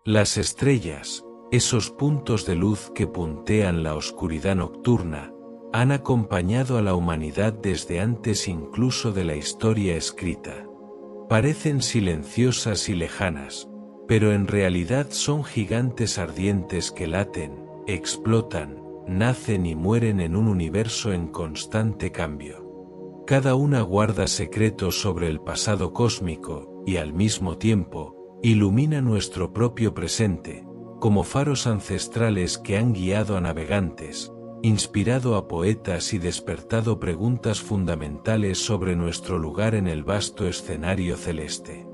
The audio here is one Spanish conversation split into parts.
Las estrellas, esos puntos de luz que puntean la oscuridad nocturna, han acompañado a la humanidad desde antes incluso de la historia escrita. Parecen silenciosas y lejanas, pero en realidad son gigantes ardientes que laten, explotan, nacen y mueren en un universo en constante cambio. Cada una guarda secretos sobre el pasado cósmico y al mismo tiempo, ilumina nuestro propio presente, como faros ancestrales que han guiado a navegantes, inspirado a poetas y despertado preguntas fundamentales sobre nuestro lugar en el vasto escenario celeste.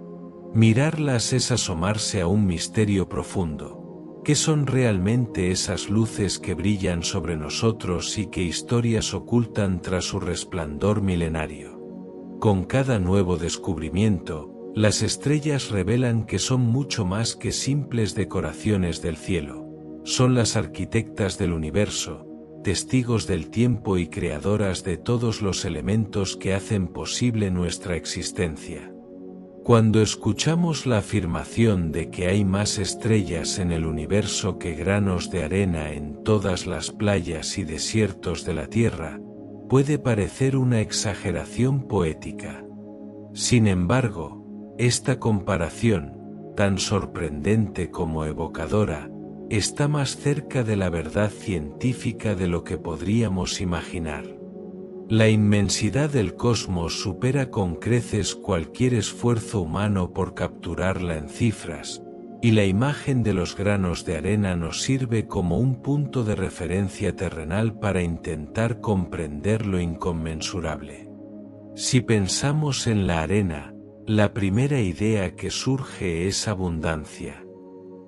Mirarlas es asomarse a un misterio profundo. ¿Qué son realmente esas luces que brillan sobre nosotros y qué historias ocultan tras su resplandor milenario? Con cada nuevo descubrimiento, las estrellas revelan que son mucho más que simples decoraciones del cielo. Son las arquitectas del universo, testigos del tiempo y creadoras de todos los elementos que hacen posible nuestra existencia. Cuando escuchamos la afirmación de que hay más estrellas en el universo que granos de arena en todas las playas y desiertos de la Tierra, puede parecer una exageración poética. Sin embargo, esta comparación, tan sorprendente como evocadora, está más cerca de la verdad científica de lo que podríamos imaginar. La inmensidad del cosmos supera con creces cualquier esfuerzo humano por capturarla en cifras, y la imagen de los granos de arena nos sirve como un punto de referencia terrenal para intentar comprender lo inconmensurable. Si pensamos en la arena, la primera idea que surge es abundancia.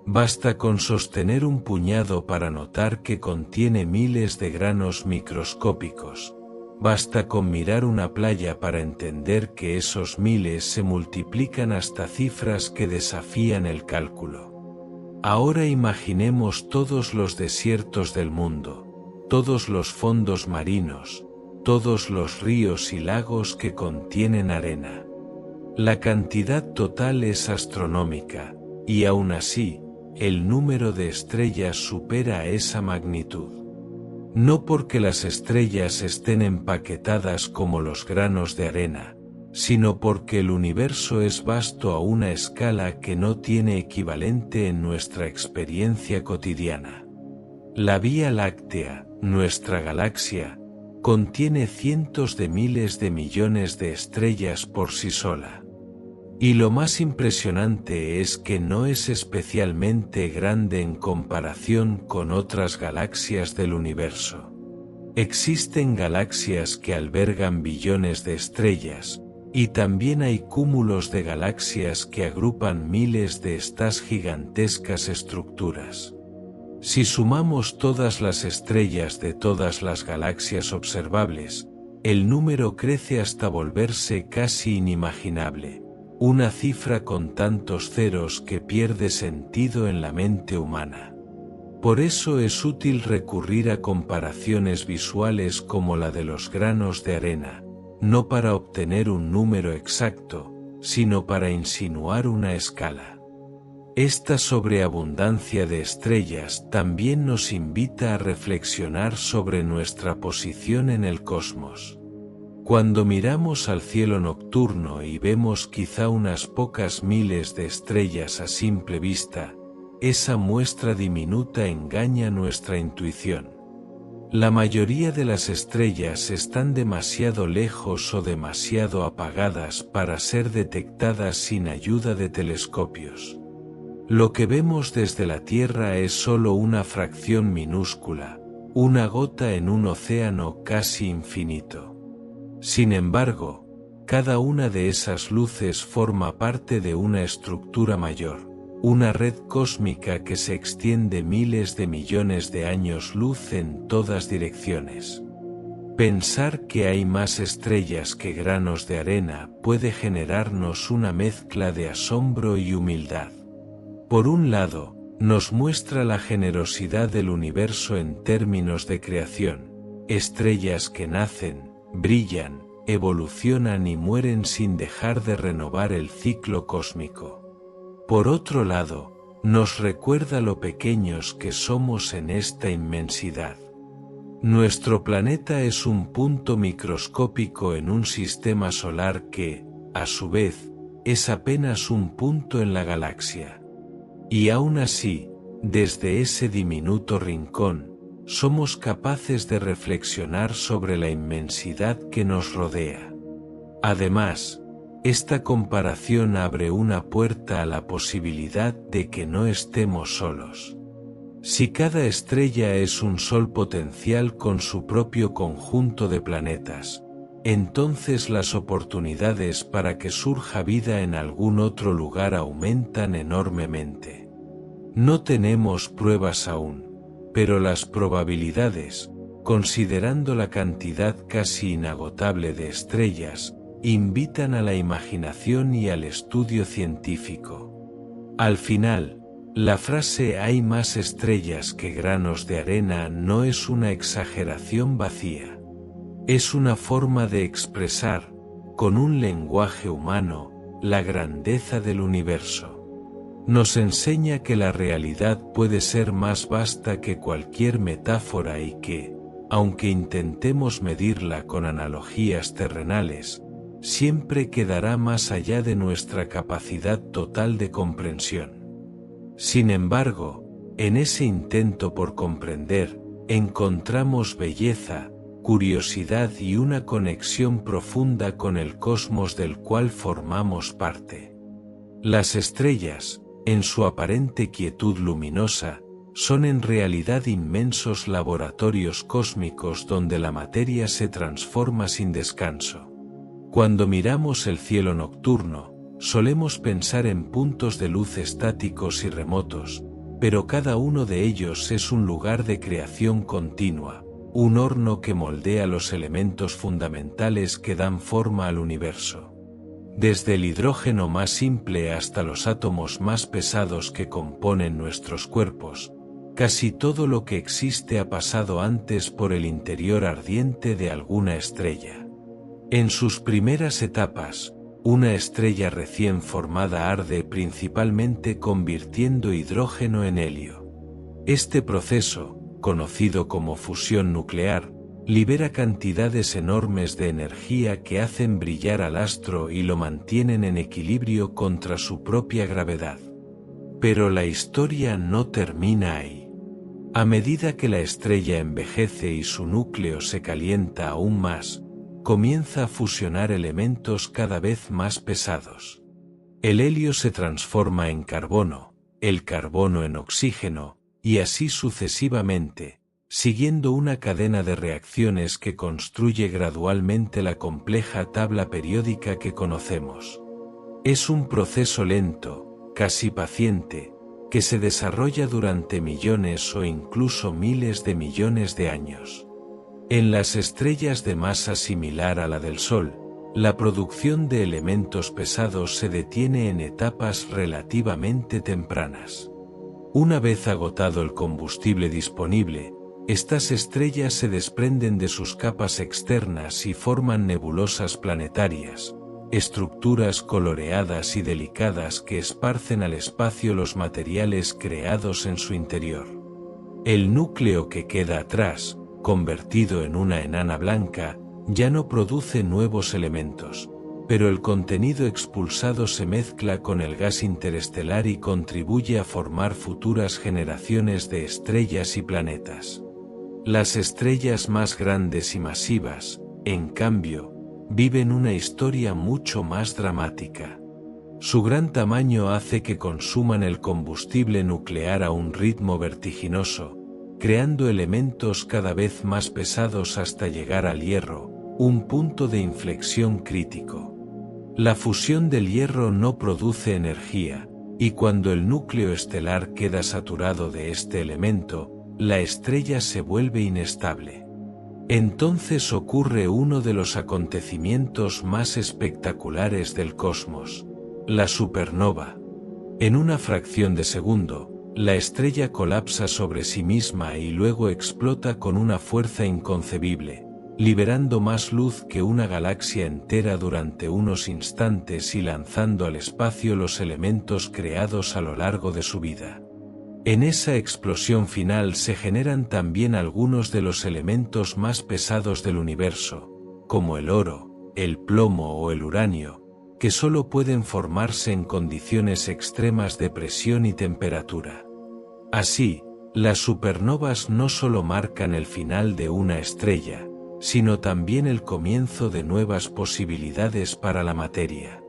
Basta con sostener un puñado para notar que contiene miles de granos microscópicos. Basta con mirar una playa para entender que esos miles se multiplican hasta cifras que desafían el cálculo. Ahora imaginemos todos los desiertos del mundo, todos los fondos marinos, todos los ríos y lagos que contienen arena. La cantidad total es astronómica, y aún así, el número de estrellas supera esa magnitud. No porque las estrellas estén empaquetadas como los granos de arena, sino porque el universo es vasto a una escala que no tiene equivalente en nuestra experiencia cotidiana. La Vía Láctea, nuestra galaxia, contiene cientos de miles de millones de estrellas por sí sola. Y lo más impresionante es que no es especialmente grande en comparación con otras galaxias del universo. Existen galaxias que albergan billones de estrellas, y también hay cúmulos de galaxias que agrupan miles de estas gigantescas estructuras. Si sumamos todas las estrellas de todas las galaxias observables, el número crece hasta volverse casi inimaginable. Una cifra con tantos ceros que pierde sentido en la mente humana. Por eso es útil recurrir a comparaciones visuales como la de los granos de arena, no para obtener un número exacto, sino para insinuar una escala. Esta sobreabundancia de estrellas también nos invita a reflexionar sobre nuestra posición en el cosmos. Cuando miramos al cielo nocturno y vemos quizá unas pocas miles de estrellas a simple vista, esa muestra diminuta engaña nuestra intuición. La mayoría de las estrellas están demasiado lejos o demasiado apagadas para ser detectadas sin ayuda de telescopios. Lo que vemos desde la Tierra es solo una fracción minúscula, una gota en un océano casi infinito. Sin embargo, cada una de esas luces forma parte de una estructura mayor, una red cósmica que se extiende miles de millones de años luz en todas direcciones. Pensar que hay más estrellas que granos de arena puede generarnos una mezcla de asombro y humildad. Por un lado, nos muestra la generosidad del universo en términos de creación, estrellas que nacen, brillan, evolucionan y mueren sin dejar de renovar el ciclo cósmico. Por otro lado, nos recuerda lo pequeños que somos en esta inmensidad. Nuestro planeta es un punto microscópico en un sistema solar que, a su vez, es apenas un punto en la galaxia. Y aún así, desde ese diminuto rincón, somos capaces de reflexionar sobre la inmensidad que nos rodea. Además, esta comparación abre una puerta a la posibilidad de que no estemos solos. Si cada estrella es un sol potencial con su propio conjunto de planetas, entonces las oportunidades para que surja vida en algún otro lugar aumentan enormemente. No tenemos pruebas aún, pero las probabilidades, considerando la cantidad casi inagotable de estrellas, invitan a la imaginación y al estudio científico. Al final, la frase "hay más estrellas que granos de arena" no es una exageración vacía. Es una forma de expresar, con un lenguaje humano, la grandeza del universo. Nos enseña que la realidad puede ser más vasta que cualquier metáfora y que, aunque intentemos medirla con analogías terrenales, siempre quedará más allá de nuestra capacidad total de comprensión. Sin embargo, en ese intento por comprender, encontramos belleza, curiosidad y una conexión profunda con el cosmos del cual formamos parte. Las estrellas, en su aparente quietud luminosa, son en realidad inmensos laboratorios cósmicos donde la materia se transforma sin descanso. Cuando miramos el cielo nocturno, solemos pensar en puntos de luz estáticos y remotos, pero cada uno de ellos es un lugar de creación continua, un horno que moldea los elementos fundamentales que dan forma al universo. Desde el hidrógeno más simple hasta los átomos más pesados que componen nuestros cuerpos, casi todo lo que existe ha pasado antes por el interior ardiente de alguna estrella. En sus primeras etapas, una estrella recién formada arde principalmente convirtiendo hidrógeno en helio. Este proceso, conocido como fusión nuclear, libera cantidades enormes de energía que hacen brillar al astro y lo mantienen en equilibrio contra su propia gravedad. Pero la historia no termina ahí. A medida que la estrella envejece y su núcleo se calienta aún más, comienza a fusionar elementos cada vez más pesados. El helio se transforma en carbono, el carbono en oxígeno, y así sucesivamente, siguiendo una cadena de reacciones que construye gradualmente la compleja tabla periódica que conocemos. Es un proceso lento, casi paciente, que se desarrolla durante millones o incluso miles de millones de años. En las estrellas de masa similar a la del Sol, la producción de elementos pesados se detiene en etapas relativamente tempranas. Una vez agotado el combustible disponible, estas estrellas se desprenden de sus capas externas y forman nebulosas planetarias, estructuras coloreadas y delicadas que esparcen al espacio los materiales creados en su interior. El núcleo que queda atrás, convertido en una enana blanca, ya no produce nuevos elementos, pero el contenido expulsado se mezcla con el gas interestelar y contribuye a formar futuras generaciones de estrellas y planetas. Las estrellas más grandes y masivas, en cambio, viven una historia mucho más dramática. Su gran tamaño hace que consuman el combustible nuclear a un ritmo vertiginoso, creando elementos cada vez más pesados hasta llegar al hierro, un punto de inflexión crítico. La fusión del hierro no produce energía, y cuando el núcleo estelar queda saturado de este elemento, la estrella se vuelve inestable. Entonces ocurre uno de los acontecimientos más espectaculares del cosmos, la supernova. En una fracción de segundo, la estrella colapsa sobre sí misma y luego explota con una fuerza inconcebible, liberando más luz que una galaxia entera durante unos instantes y lanzando al espacio los elementos creados a lo largo de su vida. En esa explosión final se generan también algunos de los elementos más pesados del universo, como el oro, el plomo o el uranio, que solo pueden formarse en condiciones extremas de presión y temperatura. Así, las supernovas no solo marcan el final de una estrella, sino también el comienzo de nuevas posibilidades para la materia.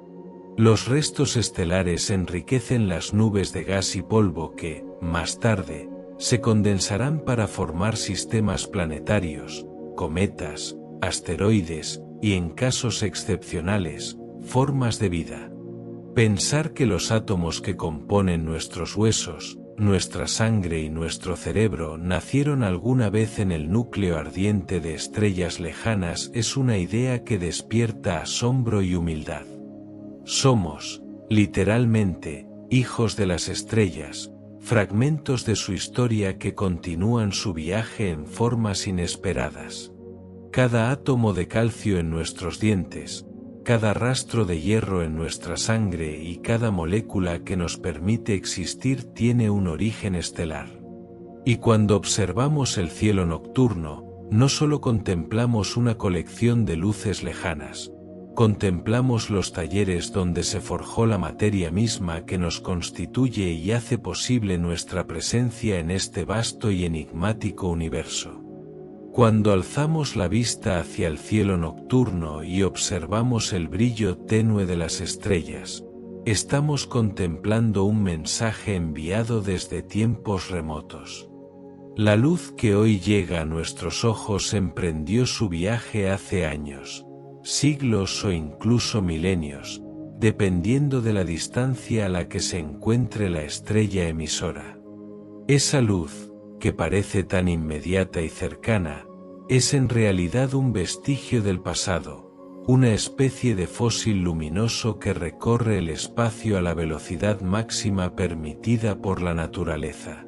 Los restos estelares enriquecen las nubes de gas y polvo que, más tarde, se condensarán para formar sistemas planetarios, cometas, asteroides y, en casos excepcionales, formas de vida. Pensar que los átomos que componen nuestros huesos, nuestra sangre y nuestro cerebro nacieron alguna vez en el núcleo ardiente de estrellas lejanas es una idea que despierta asombro y humildad. Somos, literalmente, hijos de las estrellas, fragmentos de su historia que continúan su viaje en formas inesperadas. Cada átomo de calcio en nuestros dientes, cada rastro de hierro en nuestra sangre y cada molécula que nos permite existir tiene un origen estelar. Y cuando observamos el cielo nocturno, no solo contemplamos una colección de luces lejanas, contemplamos los talleres donde se forjó la materia misma que nos constituye y hace posible nuestra presencia en este vasto y enigmático universo. Cuando alzamos la vista hacia el cielo nocturno y observamos el brillo tenue de las estrellas, estamos contemplando un mensaje enviado desde tiempos remotos. La luz que hoy llega a nuestros ojos emprendió su viaje hace años, siglos o incluso milenios, dependiendo de la distancia a la que se encuentre la estrella emisora. Esa luz, que parece tan inmediata y cercana, es en realidad un vestigio del pasado, una especie de fósil luminoso que recorre el espacio a la velocidad máxima permitida por la naturaleza.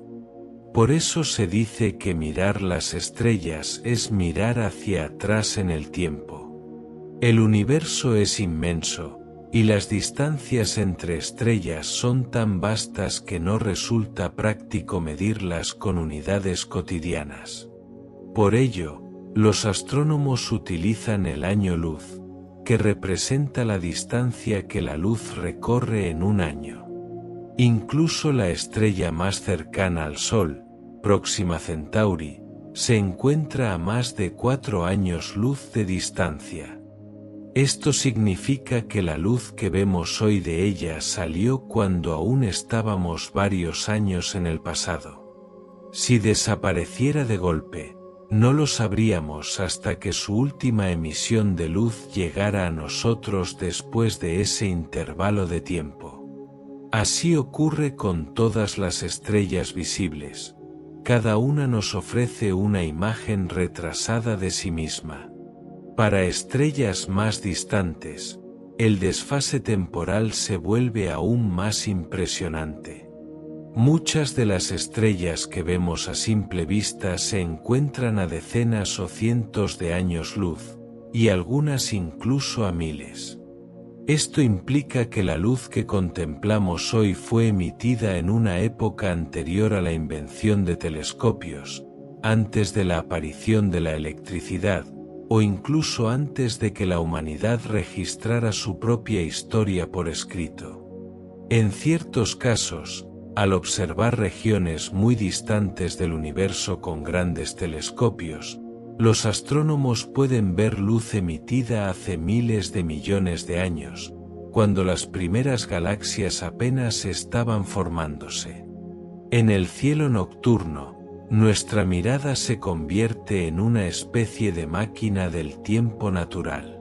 Por eso se dice que mirar las estrellas es mirar hacia atrás en el tiempo. El universo es inmenso, y las distancias entre estrellas son tan vastas que no resulta práctico medirlas con unidades cotidianas. Por ello, los astrónomos utilizan el año luz, que representa la distancia que la luz recorre en un año. Incluso la estrella más cercana al Sol, Próxima Centauri, se encuentra a más de 4 años luz de distancia. Esto significa que la luz que vemos hoy de ella salió cuando aún estábamos varios años en el pasado. Si desapareciera de golpe, no lo sabríamos hasta que su última emisión de luz llegara a nosotros después de ese intervalo de tiempo. Así ocurre con todas las estrellas visibles. Cada una nos ofrece una imagen retrasada de sí misma. Para estrellas más distantes, el desfase temporal se vuelve aún más impresionante. Muchas de las estrellas que vemos a simple vista se encuentran a decenas o cientos de años luz, y algunas incluso a miles. Esto implica que la luz que contemplamos hoy fue emitida en una época anterior a la invención de telescopios, antes de la aparición de la electricidad, o incluso antes de que la humanidad registrara su propia historia por escrito. En ciertos casos, al observar regiones muy distantes del universo con grandes telescopios, los astrónomos pueden ver luz emitida hace miles de millones de años, cuando las primeras galaxias apenas estaban formándose. En el cielo nocturno, nuestra mirada se convierte en una especie de máquina del tiempo natural.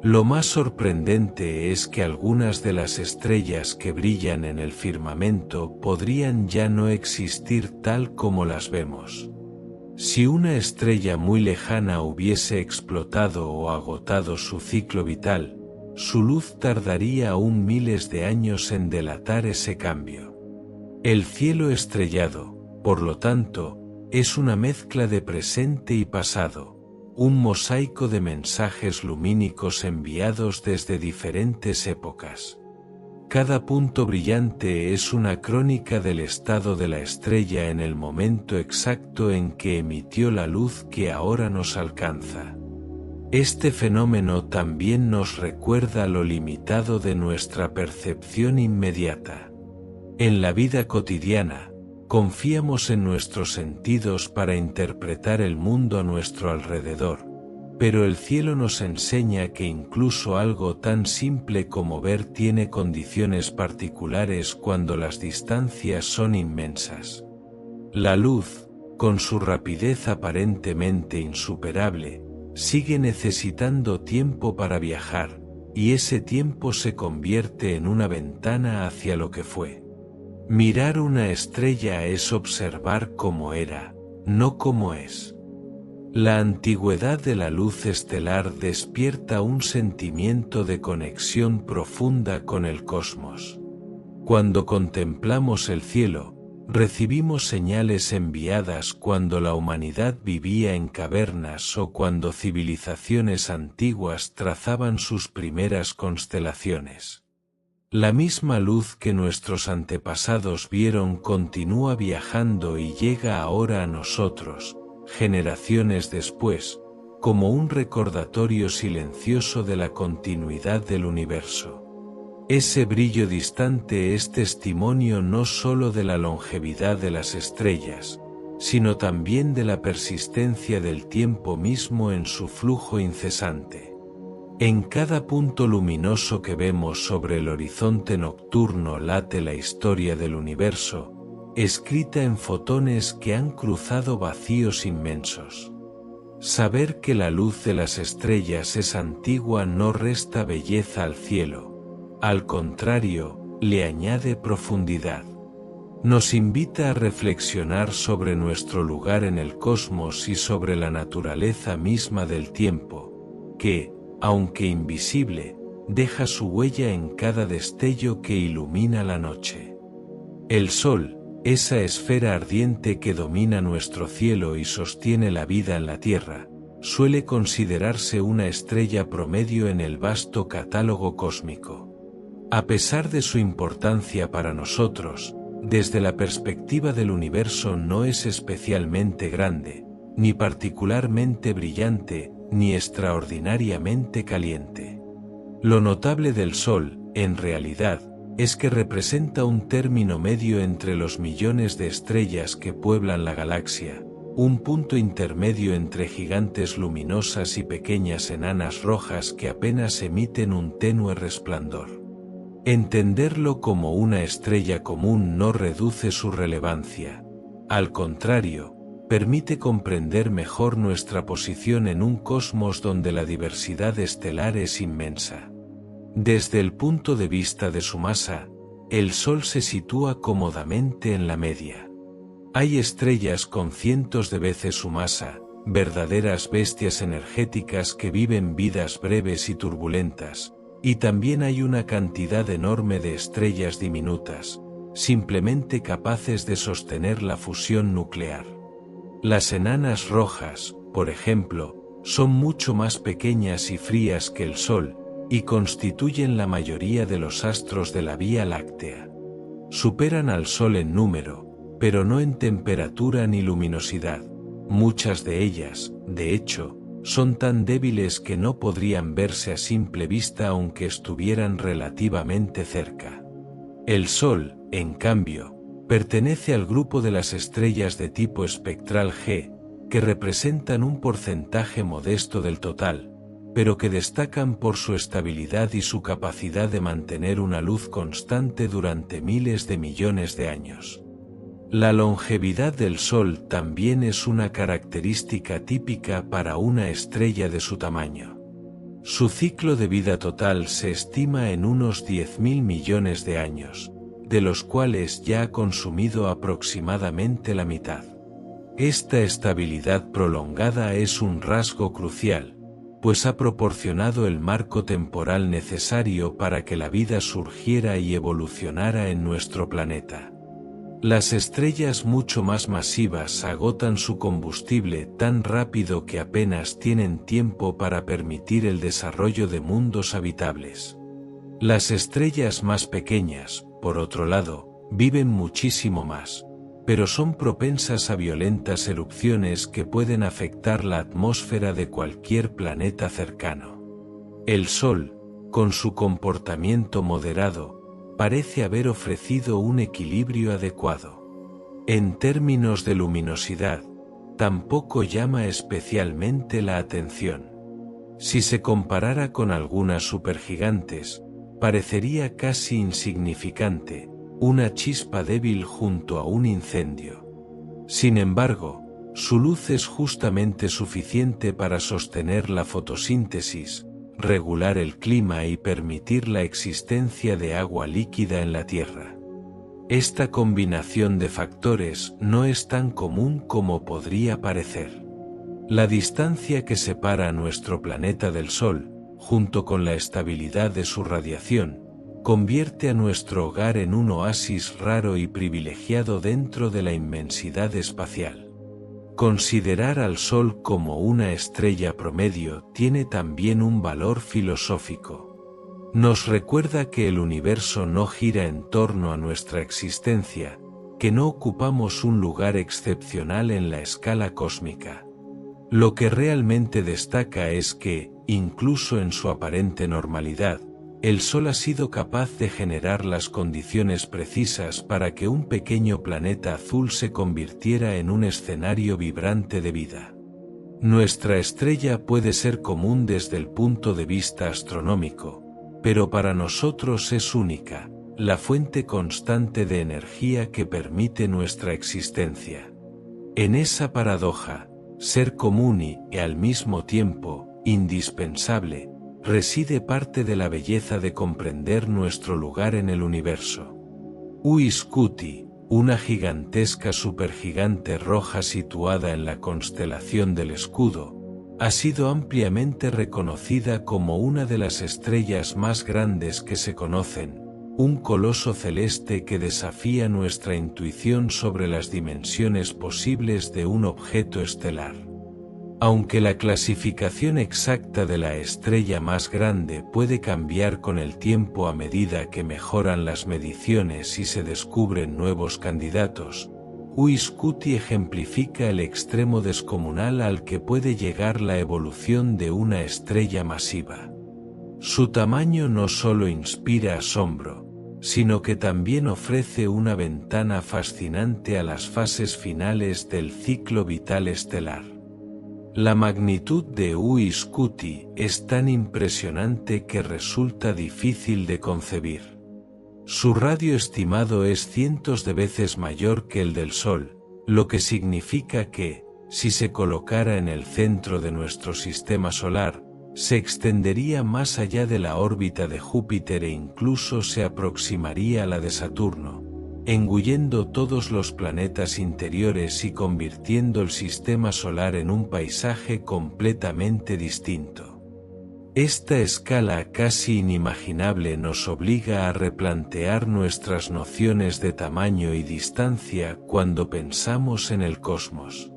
Lo más sorprendente es que algunas de las estrellas que brillan en el firmamento podrían ya no existir tal como las vemos. Si una estrella muy lejana hubiese explotado o agotado su ciclo vital, su luz tardaría aún miles de años en delatar ese cambio. El cielo estrellado, por lo tanto, es una mezcla de presente y pasado, un mosaico de mensajes lumínicos enviados desde diferentes épocas. Cada punto brillante es una crónica del estado de la estrella en el momento exacto en que emitió la luz que ahora nos alcanza. Este fenómeno también nos recuerda lo limitado de nuestra percepción inmediata. En la vida cotidiana, confiamos en nuestros sentidos para interpretar el mundo a nuestro alrededor, pero el cielo nos enseña que incluso algo tan simple como ver tiene condiciones particulares cuando las distancias son inmensas. La luz, con su rapidez aparentemente insuperable, sigue necesitando tiempo para viajar, y ese tiempo se convierte en una ventana hacia lo que fue. Mirar una estrella es observar cómo era, no cómo es. La antigüedad de la luz estelar despierta un sentimiento de conexión profunda con el cosmos. Cuando contemplamos el cielo, recibimos señales enviadas cuando la humanidad vivía en cavernas o cuando civilizaciones antiguas trazaban sus primeras constelaciones. La misma luz que nuestros antepasados vieron continúa viajando y llega ahora a nosotros, generaciones después, como un recordatorio silencioso de la continuidad del universo. Ese brillo distante es testimonio no solo de la longevidad de las estrellas, sino también de la persistencia del tiempo mismo en su flujo incesante. En cada punto luminoso que vemos sobre el horizonte nocturno late la historia del universo, escrita en fotones que han cruzado vacíos inmensos. Saber que la luz de las estrellas es antigua no resta belleza al cielo, al contrario, le añade profundidad. Nos invita a reflexionar sobre nuestro lugar en el cosmos y sobre la naturaleza misma del tiempo, que, aunque invisible, deja su huella en cada destello que ilumina la noche. El Sol, esa esfera ardiente que domina nuestro cielo y sostiene la vida en la Tierra, suele considerarse una estrella promedio en el vasto catálogo cósmico. A pesar de su importancia para nosotros, desde la perspectiva del universo no es especialmente grande, ni particularmente brillante, ni extraordinariamente caliente. Lo notable del Sol, en realidad, es que representa un término medio entre los millones de estrellas que pueblan la galaxia, un punto intermedio entre gigantes luminosas y pequeñas enanas rojas que apenas emiten un tenue resplandor. Entenderlo como una estrella común no reduce su relevancia, al contrario, permite comprender mejor nuestra posición en un cosmos donde la diversidad estelar es inmensa. Desde el punto de vista de su masa, el Sol se sitúa cómodamente en la media. Hay estrellas con cientos de veces su masa, verdaderas bestias energéticas que viven vidas breves y turbulentas, y también hay una cantidad enorme de estrellas diminutas, simplemente capaces de sostener la fusión nuclear. Las enanas rojas, por ejemplo, son mucho más pequeñas y frías que el Sol, y constituyen la mayoría de los astros de la Vía Láctea. Superan al Sol en número, pero no en temperatura ni luminosidad. Muchas de ellas, de hecho, son tan débiles que no podrían verse a simple vista aunque estuvieran relativamente cerca. El Sol, en cambio, pertenece al grupo de las estrellas de tipo espectral G, que representan un porcentaje modesto del total, pero que destacan por su estabilidad y su capacidad de mantener una luz constante durante miles de millones de años. La longevidad del Sol también es una característica típica para una estrella de su tamaño. Su ciclo de vida total se estima en unos 10.000 millones de años, de los cuales ya ha consumido aproximadamente la mitad. Esta estabilidad prolongada es un rasgo crucial, pues ha proporcionado el marco temporal necesario para que la vida surgiera y evolucionara en nuestro planeta. Las estrellas mucho más masivas agotan su combustible tan rápido que apenas tienen tiempo para permitir el desarrollo de mundos habitables. Las estrellas más pequeñas, por otro lado, viven muchísimo más, pero son propensas a violentas erupciones que pueden afectar la atmósfera de cualquier planeta cercano. El Sol, con su comportamiento moderado, parece haber ofrecido un equilibrio adecuado. En términos de luminosidad, tampoco llama especialmente la atención. Si se comparara con algunas supergigantes, parecería casi insignificante, una chispa débil junto a un incendio. Sin embargo, su luz es justamente suficiente para sostener la fotosíntesis, regular el clima y permitir la existencia de agua líquida en la Tierra. Esta combinación de factores no es tan común como podría parecer. La distancia que separa a nuestro planeta del Sol, junto con la estabilidad de su radiación, convierte a nuestro hogar en un oasis raro y privilegiado dentro de la inmensidad espacial. Considerar al Sol como una estrella promedio tiene también un valor filosófico. Nos recuerda que el universo no gira en torno a nuestra existencia, que no ocupamos un lugar excepcional en la escala cósmica. Lo que realmente destaca es que, incluso en su aparente normalidad, el Sol ha sido capaz de generar las condiciones precisas para que un pequeño planeta azul se convirtiera en un escenario vibrante de vida. Nuestra estrella puede ser común desde el punto de vista astronómico, pero para nosotros es única, la fuente constante de energía que permite nuestra existencia. En esa paradoja, ser común y, al mismo tiempo, indispensable, reside parte de la belleza de comprender nuestro lugar en el universo. Uiscuti, una gigantesca supergigante roja situada en la constelación del Escudo, ha sido ampliamente reconocida como una de las estrellas más grandes que se conocen, un coloso celeste que desafía nuestra intuición sobre las dimensiones posibles de un objeto estelar. Aunque la clasificación exacta de la estrella más grande puede cambiar con el tiempo a medida que mejoran las mediciones y se descubren nuevos candidatos, Uiscuti ejemplifica el extremo descomunal al que puede llegar la evolución de una estrella masiva. Su tamaño no solo inspira asombro, sino que también ofrece una ventana fascinante a las fases finales del ciclo vital estelar. La magnitud de Uiscuti es tan impresionante que resulta difícil de concebir. Su radio estimado es cientos de veces mayor que el del Sol, lo que significa que, si se colocara en el centro de nuestro sistema solar, se extendería más allá de la órbita de Júpiter e incluso se aproximaría a la de Saturno, engullendo todos los planetas interiores y convirtiendo el sistema solar en un paisaje completamente distinto. Esta escala casi inimaginable nos obliga a replantear nuestras nociones de tamaño y distancia cuando pensamos en el cosmos.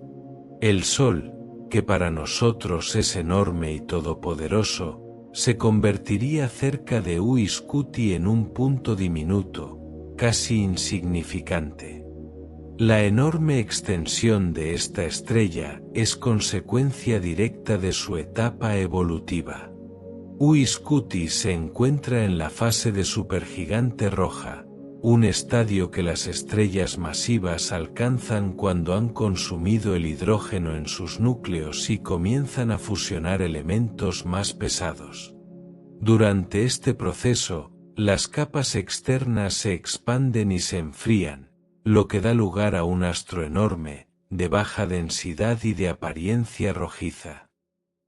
El Sol, que para nosotros es enorme y todopoderoso, se convertiría cerca de Uiscuti en un punto diminuto, casi insignificante. La enorme extensión de esta estrella es consecuencia directa de su etapa evolutiva. Uiscuti se encuentra en la fase de supergigante roja, un estadio que las estrellas masivas alcanzan cuando han consumido el hidrógeno en sus núcleos y comienzan a fusionar elementos más pesados. Durante este proceso, las capas externas se expanden y se enfrían, lo que da lugar a un astro enorme, de baja densidad y de apariencia rojiza.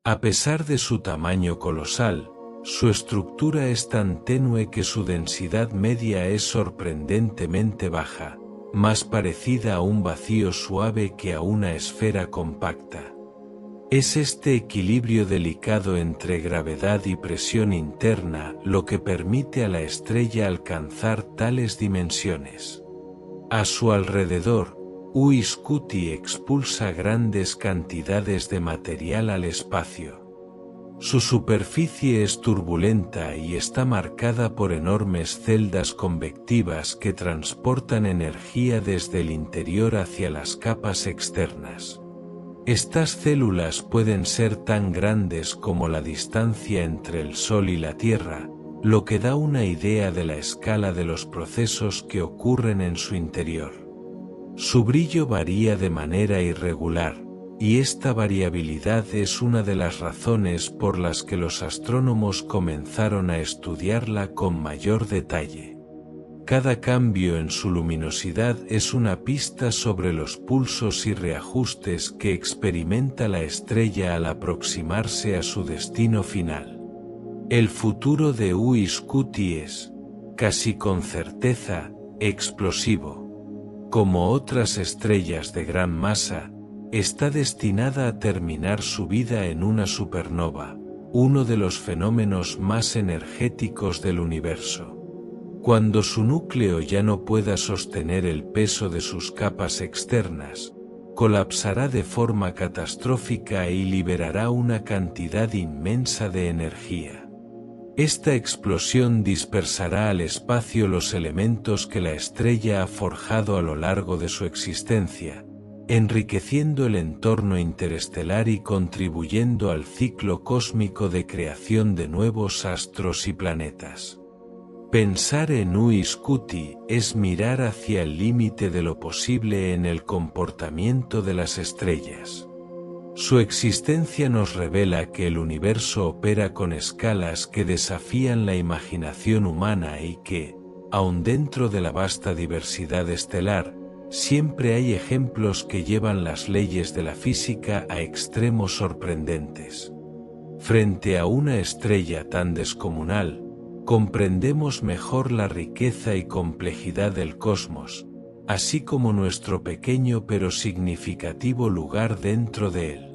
A pesar de su tamaño colosal, su estructura es tan tenue que su densidad media es sorprendentemente baja, más parecida a un vacío suave que a una esfera compacta. Es este equilibrio delicado entre gravedad y presión interna lo que permite a la estrella alcanzar tales dimensiones. A su alrededor, Uiscuti expulsa grandes cantidades de material al espacio. Su superficie es turbulenta y está marcada por enormes celdas convectivas que transportan energía desde el interior hacia las capas externas. Estas células pueden ser tan grandes como la distancia entre el Sol y la Tierra, lo que da una idea de la escala de los procesos que ocurren en su interior. Su brillo varía de manera irregular, y esta variabilidad es una de las razones por las que los astrónomos comenzaron a estudiarla con mayor detalle. Cada cambio en su luminosidad es una pista sobre los pulsos y reajustes que experimenta la estrella al aproximarse a su destino final. El futuro de Uiscuti es, casi con certeza, explosivo. Como otras estrellas de gran masa, está destinada a terminar su vida en una supernova, uno de los fenómenos más energéticos del universo. Cuando su núcleo ya no pueda sostener el peso de sus capas externas, colapsará de forma catastrófica y liberará una cantidad inmensa de energía. Esta explosión dispersará al espacio los elementos que la estrella ha forjado a lo largo de su existencia, enriqueciendo el entorno interestelar y contribuyendo al ciclo cósmico de creación de nuevos astros y planetas. Pensar en Uiscuti es mirar hacia el límite de lo posible en el comportamiento de las estrellas. Su existencia nos revela que el universo opera con escalas que desafían la imaginación humana y que, aun dentro de la vasta diversidad estelar, siempre hay ejemplos que llevan las leyes de la física a extremos sorprendentes. Frente a una estrella tan descomunal, comprendemos mejor la riqueza y complejidad del cosmos, así como nuestro pequeño pero significativo lugar dentro de él.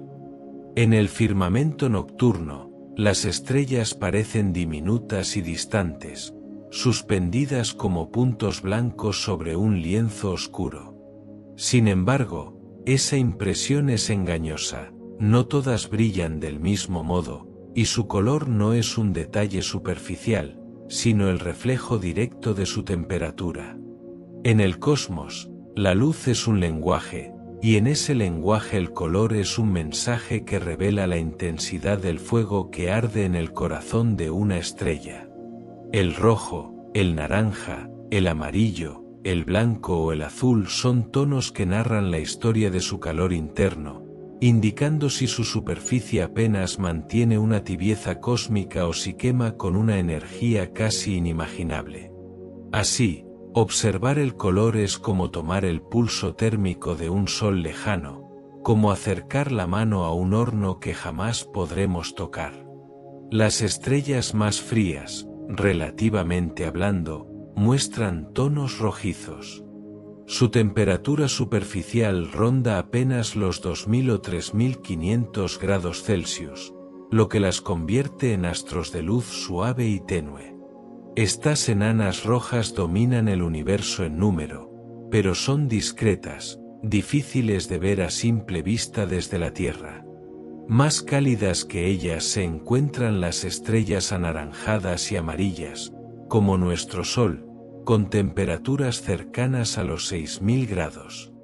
En el firmamento nocturno, las estrellas parecen diminutas y distantes, suspendidas como puntos blancos sobre un lienzo oscuro. Sin embargo, esa impresión es engañosa, no todas brillan del mismo modo, y su color no es un detalle superficial, sino el reflejo directo de su temperatura. En el cosmos, la luz es un lenguaje, y en ese lenguaje el color es un mensaje que revela la intensidad del fuego que arde en el corazón de una estrella. El rojo, el naranja, el amarillo, el blanco o el azul son tonos que narran la historia de su calor interno, indicando si su superficie apenas mantiene una tibieza cósmica o si quema con una energía casi inimaginable. Así, observar el color es como tomar el pulso térmico de un sol lejano, como acercar la mano a un horno que jamás podremos tocar. Las estrellas más frías, relativamente hablando, muestran tonos rojizos. Su temperatura superficial ronda apenas los 2000 o 3500 grados Celsius, lo que las convierte en astros de luz suave y tenue. Estas enanas rojas dominan el universo en número, pero son discretas, difíciles de ver a simple vista desde la Tierra. Más cálidas que ellas se encuentran las estrellas anaranjadas y amarillas, como nuestro Sol, con temperaturas cercanas a los 6000 grados.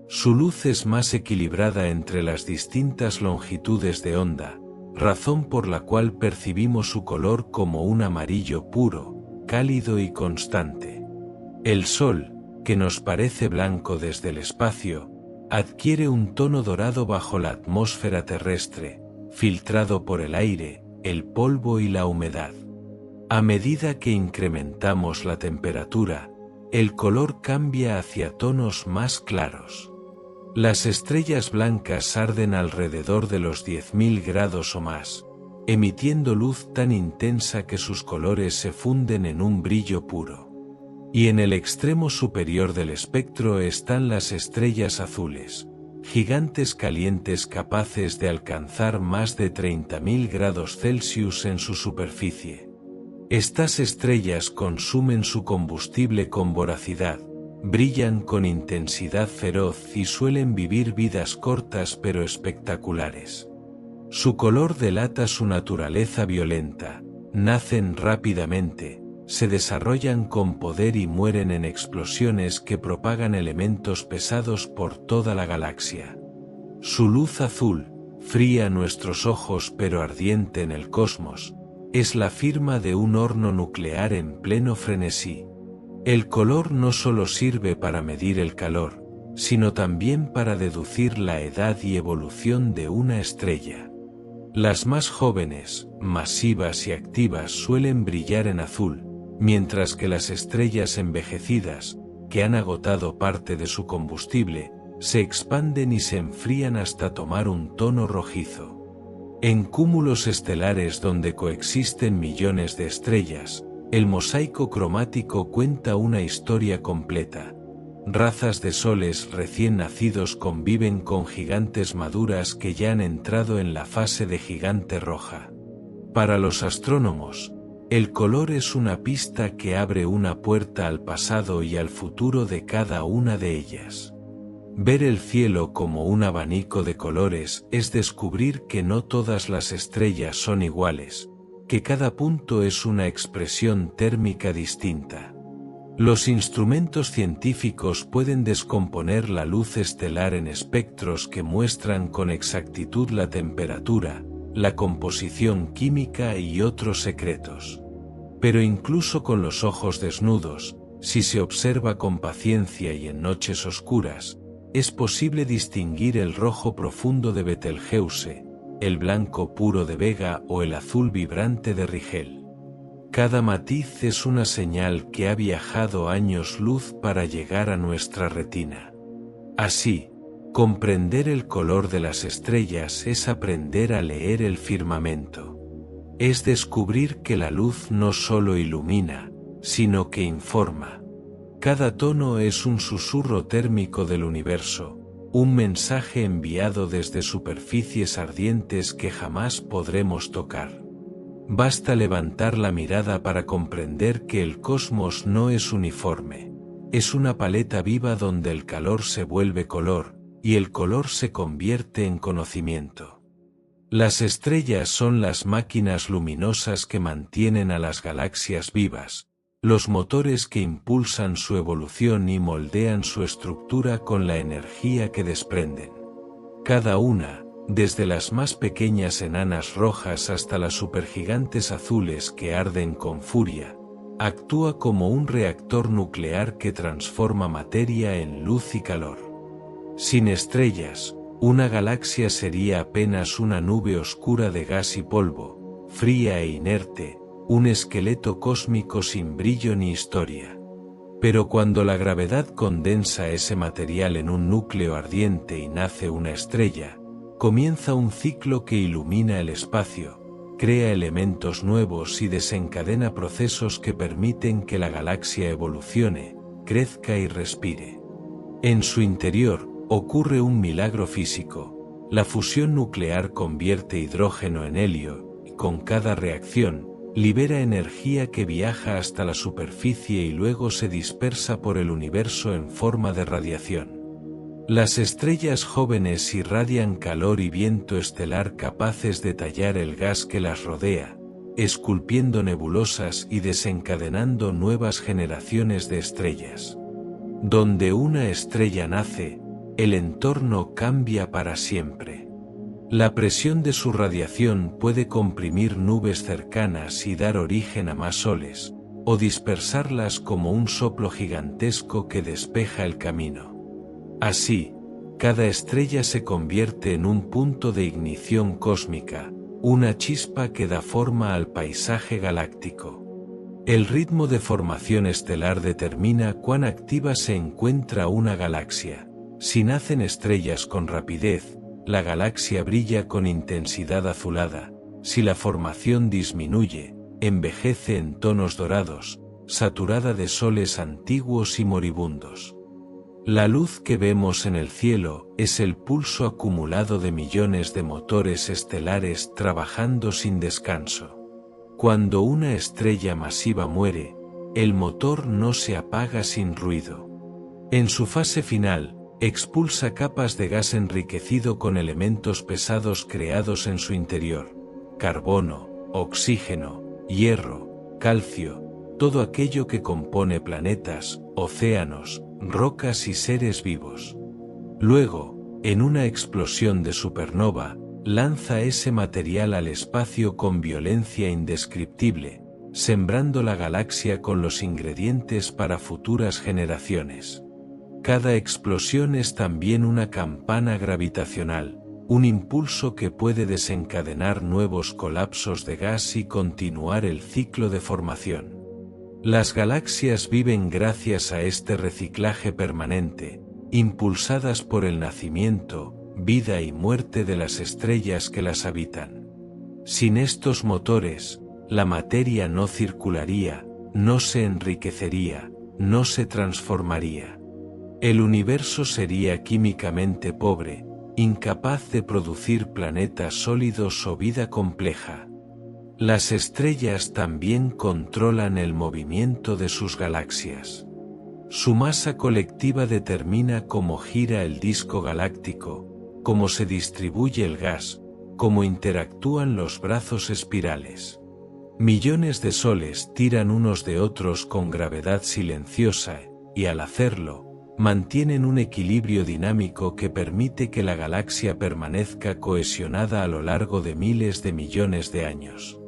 Su luz es más equilibrada entre las distintas longitudes de onda, razón por la cual percibimos su color como un amarillo puro, cálido y constante. El Sol, que nos parece blanco desde el espacio, adquiere un tono dorado bajo la atmósfera terrestre, filtrado por el aire, el polvo y la humedad. A medida que incrementamos la temperatura, el color cambia hacia tonos más claros. Las estrellas blancas arden alrededor de los 10.000 grados o más, emitiendo luz tan intensa que sus colores se funden en un brillo puro. Y en el extremo superior del espectro están las estrellas azules, gigantes calientes capaces de alcanzar más de 30.000 grados Celsius en su superficie. Estas estrellas consumen su combustible con voracidad, brillan con intensidad feroz y suelen vivir vidas cortas pero espectaculares. Su color delata su naturaleza violenta, nacen rápidamente, se desarrollan con poder y mueren en explosiones que propagan elementos pesados por toda la galaxia. Su luz azul, fría a nuestros ojos pero ardiente en el cosmos, es la firma de un horno nuclear en pleno frenesí. El color no solo sirve para medir el calor, sino también para deducir la edad y evolución de una estrella. Las más jóvenes, masivas y activas suelen brillar en azul, mientras que las estrellas envejecidas, que han agotado parte de su combustible, se expanden y se enfrían hasta tomar un tono rojizo. En cúmulos estelares donde coexisten millones de estrellas, el mosaico cromático cuenta una historia completa. Razas de soles recién nacidos conviven con gigantes maduras que ya han entrado en la fase de gigante roja. Para los astrónomos, el color es una pista que abre una puerta al pasado y al futuro de cada una de ellas. Ver el cielo como un abanico de colores es descubrir que no todas las estrellas son iguales, que cada punto es una expresión térmica distinta. Los instrumentos científicos pueden descomponer la luz estelar en espectros que muestran con exactitud la temperatura, la composición química y otros secretos. Pero incluso con los ojos desnudos, si se observa con paciencia y en noches oscuras, es posible distinguir el rojo profundo de Betelgeuse, el blanco puro de Vega o el azul vibrante de Rigel. Cada matiz es una señal que ha viajado años luz para llegar a nuestra retina. Así, comprender el color de las estrellas es aprender a leer el firmamento. Es descubrir que la luz no solo ilumina, sino que informa. Cada tono es un susurro térmico del universo, un mensaje enviado desde superficies ardientes que jamás podremos tocar. Basta levantar la mirada para comprender que el cosmos no es uniforme, es una paleta viva donde el calor se vuelve color, y el color se convierte en conocimiento. Las estrellas son las máquinas luminosas que mantienen a las galaxias vivas, los motores que impulsan su evolución y moldean su estructura con la energía que desprenden. Cada una, desde las más pequeñas enanas rojas hasta las supergigantes azules que arden con furia, actúa como un reactor nuclear que transforma materia en luz y calor. Sin estrellas, una galaxia sería apenas una nube oscura de gas y polvo, fría e inerte, un esqueleto cósmico sin brillo ni historia. Pero cuando la gravedad condensa ese material en un núcleo ardiente y nace una estrella, comienza un ciclo que ilumina el espacio, crea elementos nuevos y desencadena procesos que permiten que la galaxia evolucione, crezca y respire. En su interior, ocurre un milagro físico. La fusión nuclear convierte hidrógeno en helio, y con cada reacción, libera energía que viaja hasta la superficie y luego se dispersa por el universo en forma de radiación. Las estrellas jóvenes irradian calor y viento estelar capaces de tallar el gas que las rodea, esculpiendo nebulosas y desencadenando nuevas generaciones de estrellas. Donde una estrella nace, el entorno cambia para siempre. La presión de su radiación puede comprimir nubes cercanas y dar origen a más soles, o dispersarlas como un soplo gigantesco que despeja el camino. Así, cada estrella se convierte en un punto de ignición cósmica, una chispa que da forma al paisaje galáctico. El ritmo de formación estelar determina cuán activa se encuentra una galaxia. Si nacen estrellas con rapidez, la galaxia brilla con intensidad azulada. Si la formación disminuye, envejece en tonos dorados, saturada de soles antiguos y moribundos. La luz que vemos en el cielo es el pulso acumulado de millones de motores estelares trabajando sin descanso. Cuando una estrella masiva muere, el motor no se apaga sin ruido. En su fase final, expulsa capas de gas enriquecido con elementos pesados creados en su interior: carbono, oxígeno, hierro, calcio, todo aquello que compone planetas, océanos, rocas y seres vivos. Luego, en una explosión de supernova, lanza ese material al espacio con violencia indescriptible, sembrando la galaxia con los ingredientes para futuras generaciones. Cada explosión es también una campana gravitacional, un impulso que puede desencadenar nuevos colapsos de gas y continuar el ciclo de formación. Las galaxias viven gracias a este reciclaje permanente, impulsadas por el nacimiento, vida y muerte de las estrellas que las habitan. Sin estos motores, la materia no circularía, no se enriquecería, no se transformaría. El universo sería químicamente pobre, incapaz de producir planetas sólidos o vida compleja. Las estrellas también controlan el movimiento de sus galaxias. Su masa colectiva determina cómo gira el disco galáctico, cómo se distribuye el gas, cómo interactúan los brazos espirales. Millones de soles tiran unos de otros con gravedad silenciosa, y al hacerlo, mantienen un equilibrio dinámico que permite que la galaxia permanezca cohesionada a lo largo de miles de millones de años.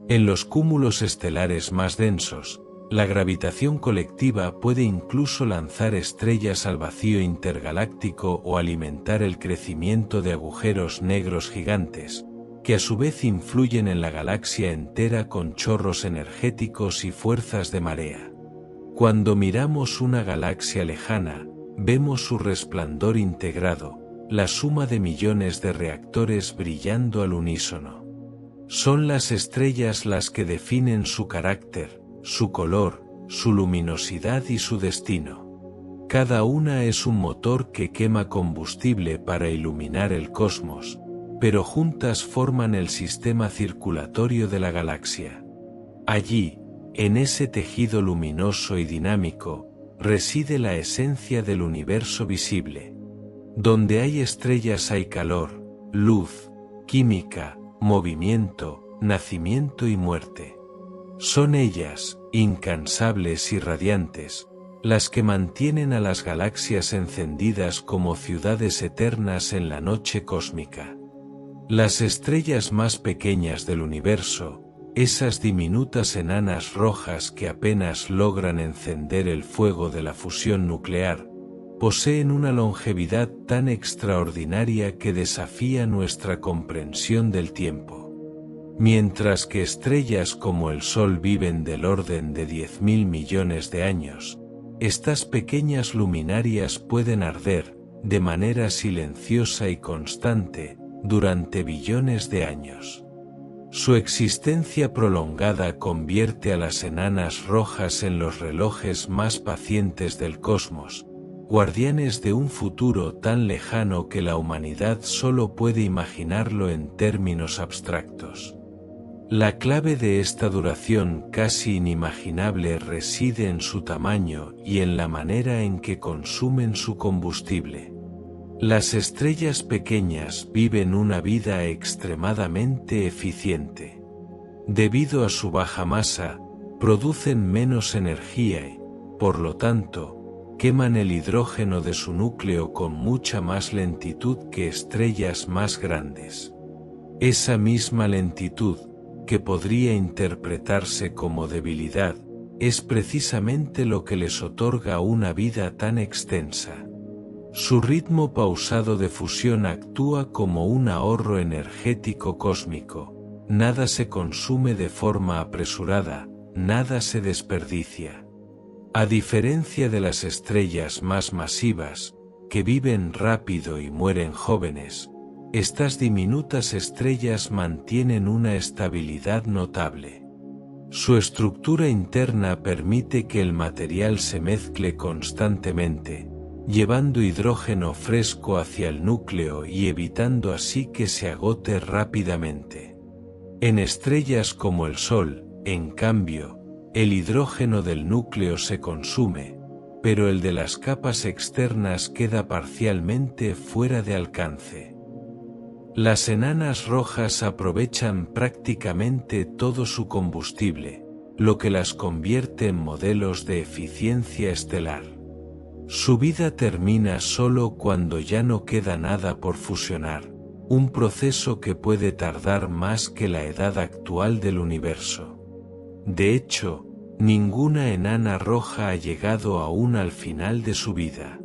En los cúmulos estelares más densos, la gravitación colectiva puede incluso lanzar estrellas al vacío intergaláctico o alimentar el crecimiento de agujeros negros gigantes, que a su vez influyen en la galaxia entera con chorros energéticos y fuerzas de marea. Cuando miramos una galaxia lejana, vemos su resplandor integrado, la suma de millones de reactores brillando al unísono. Son las estrellas las que definen su carácter, su color, su luminosidad y su destino. Cada una es un motor que quema combustible para iluminar el cosmos, pero juntas forman el sistema circulatorio de la galaxia. Allí, en ese tejido luminoso y dinámico, reside la esencia del universo visible. Donde hay estrellas hay calor, luz, química, movimiento, nacimiento y muerte. Son ellas, incansables y radiantes, las que mantienen a las galaxias encendidas como ciudades eternas en la noche cósmica. Las estrellas más pequeñas del universo, esas diminutas enanas rojas que apenas logran encender el fuego de la fusión nuclear, poseen una longevidad tan extraordinaria que desafía nuestra comprensión del tiempo. Mientras que estrellas como el Sol viven del orden de 10.000 millones de años, estas pequeñas luminarias pueden arder, de manera silenciosa y constante, durante billones de años. Su existencia prolongada convierte a las enanas rojas en los relojes más pacientes del cosmos, guardianes de un futuro tan lejano que la humanidad solo puede imaginarlo en términos abstractos. La clave de esta duración casi inimaginable reside en su tamaño y en la manera en que consumen su combustible. Las estrellas pequeñas viven una vida extremadamente eficiente. Debido a su baja masa, producen menos energía y, por lo tanto, queman el hidrógeno de su núcleo con mucha más lentitud que estrellas más grandes. Esa misma lentitud, que podría interpretarse como debilidad, es precisamente lo que les otorga una vida tan extensa. Su ritmo pausado de fusión actúa como un ahorro energético cósmico, nada se consume de forma apresurada, nada se desperdicia. A diferencia de las estrellas más masivas, que viven rápido y mueren jóvenes, estas diminutas estrellas mantienen una estabilidad notable. Su estructura interna permite que el material se mezcle constantemente, llevando hidrógeno fresco hacia el núcleo y evitando así que se agote rápidamente. En estrellas como el Sol, en cambio, el hidrógeno del núcleo se consume, pero el de las capas externas queda parcialmente fuera de alcance. Las enanas rojas aprovechan prácticamente todo su combustible, lo que las convierte en modelos de eficiencia estelar. Su vida termina solo cuando ya no queda nada por fusionar, un proceso que puede tardar más que la edad actual del universo. De hecho, ninguna enana roja ha llegado aún al final de su vida.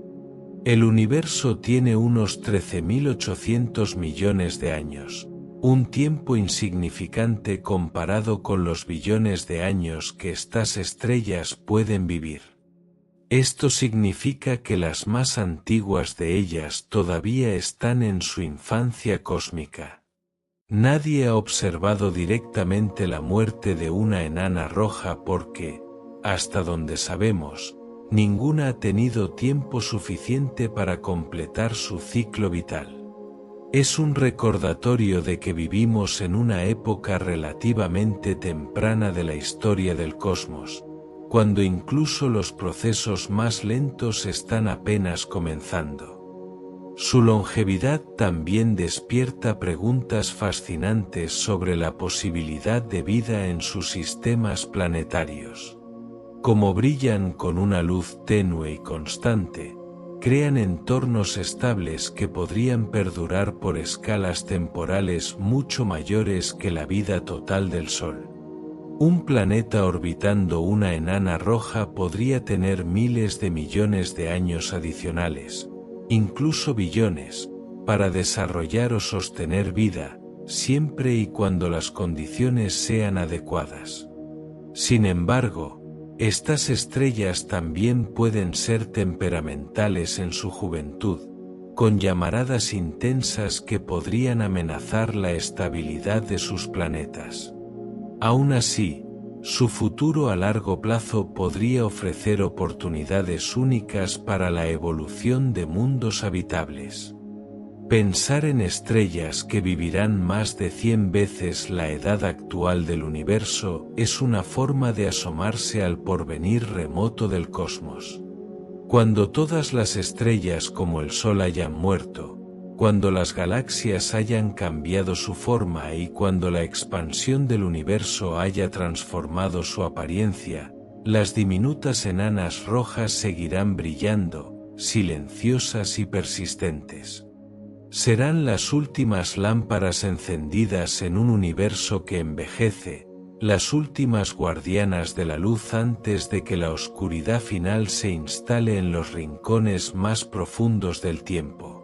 El universo tiene unos 13.800 millones de años, un tiempo insignificante comparado con los billones de años que estas estrellas pueden vivir. Esto significa que las más antiguas de ellas todavía están en su infancia cósmica. Nadie ha observado directamente la muerte de una enana roja porque, hasta donde sabemos, ninguna ha tenido tiempo suficiente para completar su ciclo vital. Es un recordatorio de que vivimos en una época relativamente temprana de la historia del cosmos, cuando incluso los procesos más lentos están apenas comenzando. Su longevidad también despierta preguntas fascinantes sobre la posibilidad de vida en sus sistemas planetarios. Como brillan con una luz tenue y constante, crean entornos estables que podrían perdurar por escalas temporales mucho mayores que la vida total del Sol. Un planeta orbitando una enana roja podría tener miles de millones de años adicionales, incluso billones, para desarrollar o sostener vida, siempre y cuando las condiciones sean adecuadas. Sin embargo, estas estrellas también pueden ser temperamentales en su juventud, con llamaradas intensas que podrían amenazar la estabilidad de sus planetas. Aún así, su futuro a largo plazo podría ofrecer oportunidades únicas para la evolución de mundos habitables. Pensar en estrellas que vivirán más de 100 veces la edad actual del universo es una forma de asomarse al porvenir remoto del cosmos. Cuando todas las estrellas como el Sol hayan muerto, cuando las galaxias hayan cambiado su forma y cuando la expansión del universo haya transformado su apariencia, las diminutas enanas rojas seguirán brillando, silenciosas y persistentes. Serán las últimas lámparas encendidas en un universo que envejece, las últimas guardianas de la luz antes de que la oscuridad final se instale en los rincones más profundos del tiempo.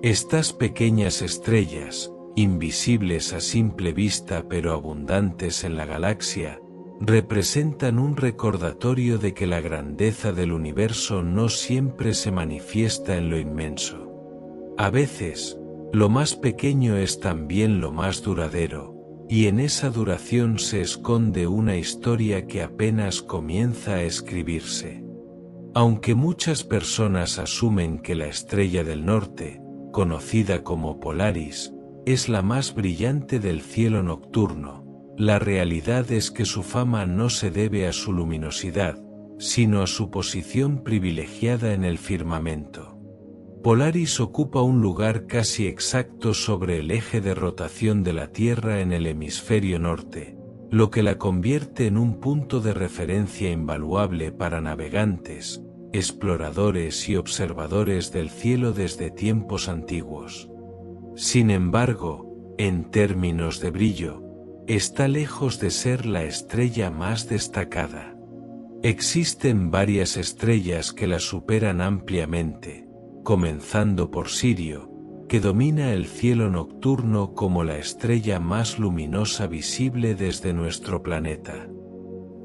Estas pequeñas estrellas, invisibles a simple vista pero abundantes en la galaxia, representan un recordatorio de que la grandeza del universo no siempre se manifiesta en lo inmenso. A veces, lo más pequeño es también lo más duradero, y en esa duración se esconde una historia que apenas comienza a escribirse. Aunque muchas personas asumen que la estrella del norte, conocida como Polaris, es la más brillante del cielo nocturno, la realidad es que su fama no se debe a su luminosidad, sino a su posición privilegiada en el firmamento. Polaris ocupa un lugar casi exacto sobre el eje de rotación de la Tierra en el hemisferio norte, lo que la convierte en un punto de referencia invaluable para navegantes, exploradores y observadores del cielo desde tiempos antiguos. Sin embargo, en términos de brillo, está lejos de ser la estrella más destacada. Existen varias estrellas que la superan ampliamente, comenzando por Sirio, que domina el cielo nocturno como la estrella más luminosa visible desde nuestro planeta.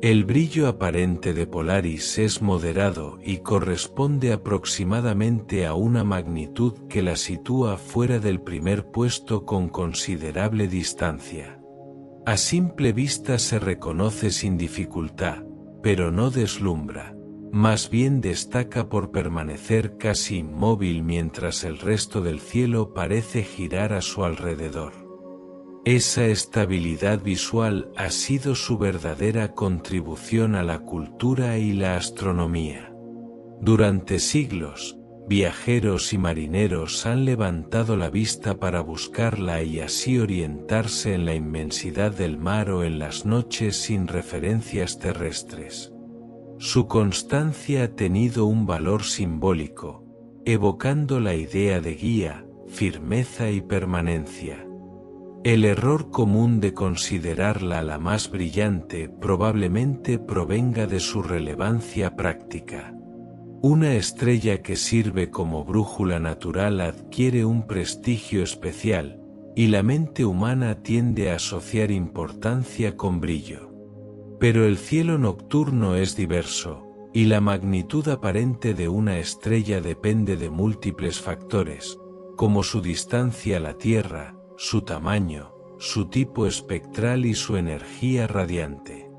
El brillo aparente de Polaris es moderado y corresponde aproximadamente a una magnitud que la sitúa fuera del primer puesto con considerable distancia. A simple vista se reconoce sin dificultad, pero no deslumbra. Más bien destaca por permanecer casi inmóvil mientras el resto del cielo parece girar a su alrededor. Esa estabilidad visual ha sido su verdadera contribución a la cultura y la astronomía. Durante siglos, viajeros y marineros han levantado la vista para buscarla y así orientarse en la inmensidad del mar o en las noches sin referencias terrestres. Su constancia ha tenido un valor simbólico, evocando la idea de guía, firmeza y permanencia. El error común de considerarla la más brillante probablemente provenga de su relevancia práctica. Una estrella que sirve como brújula natural adquiere un prestigio especial, y la mente humana tiende a asociar importancia con brillo. Pero el cielo nocturno es diverso, y la magnitud aparente de una estrella depende de múltiples factores, como su distancia a la Tierra, su tamaño, su tipo espectral y su energía radiante.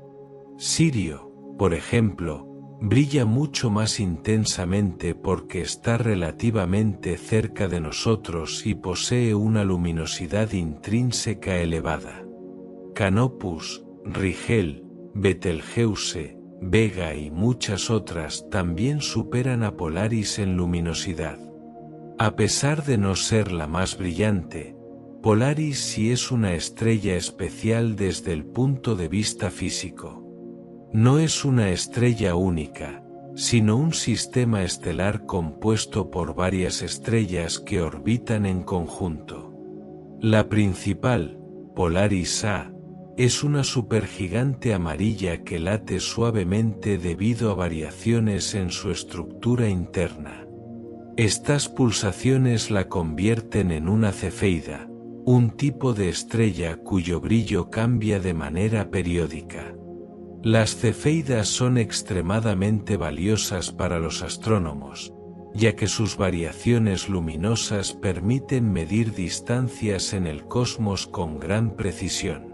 Sirio, por ejemplo, brilla mucho más intensamente porque está relativamente cerca de nosotros y posee una luminosidad intrínseca elevada. Canopus, Rigel, Betelgeuse, Vega y muchas otras también superan a Polaris en luminosidad. A pesar de no ser la más brillante, Polaris sí es una estrella especial desde el punto de vista físico. No es una estrella única, sino un sistema estelar compuesto por varias estrellas que orbitan en conjunto. La principal, Polaris A, es una supergigante amarilla que late suavemente debido a variaciones en su estructura interna. Estas pulsaciones la convierten en una cefeida, un tipo de estrella cuyo brillo cambia de manera periódica. Las cefeidas son extremadamente valiosas para los astrónomos, ya que sus variaciones luminosas permiten medir distancias en el cosmos con gran precisión.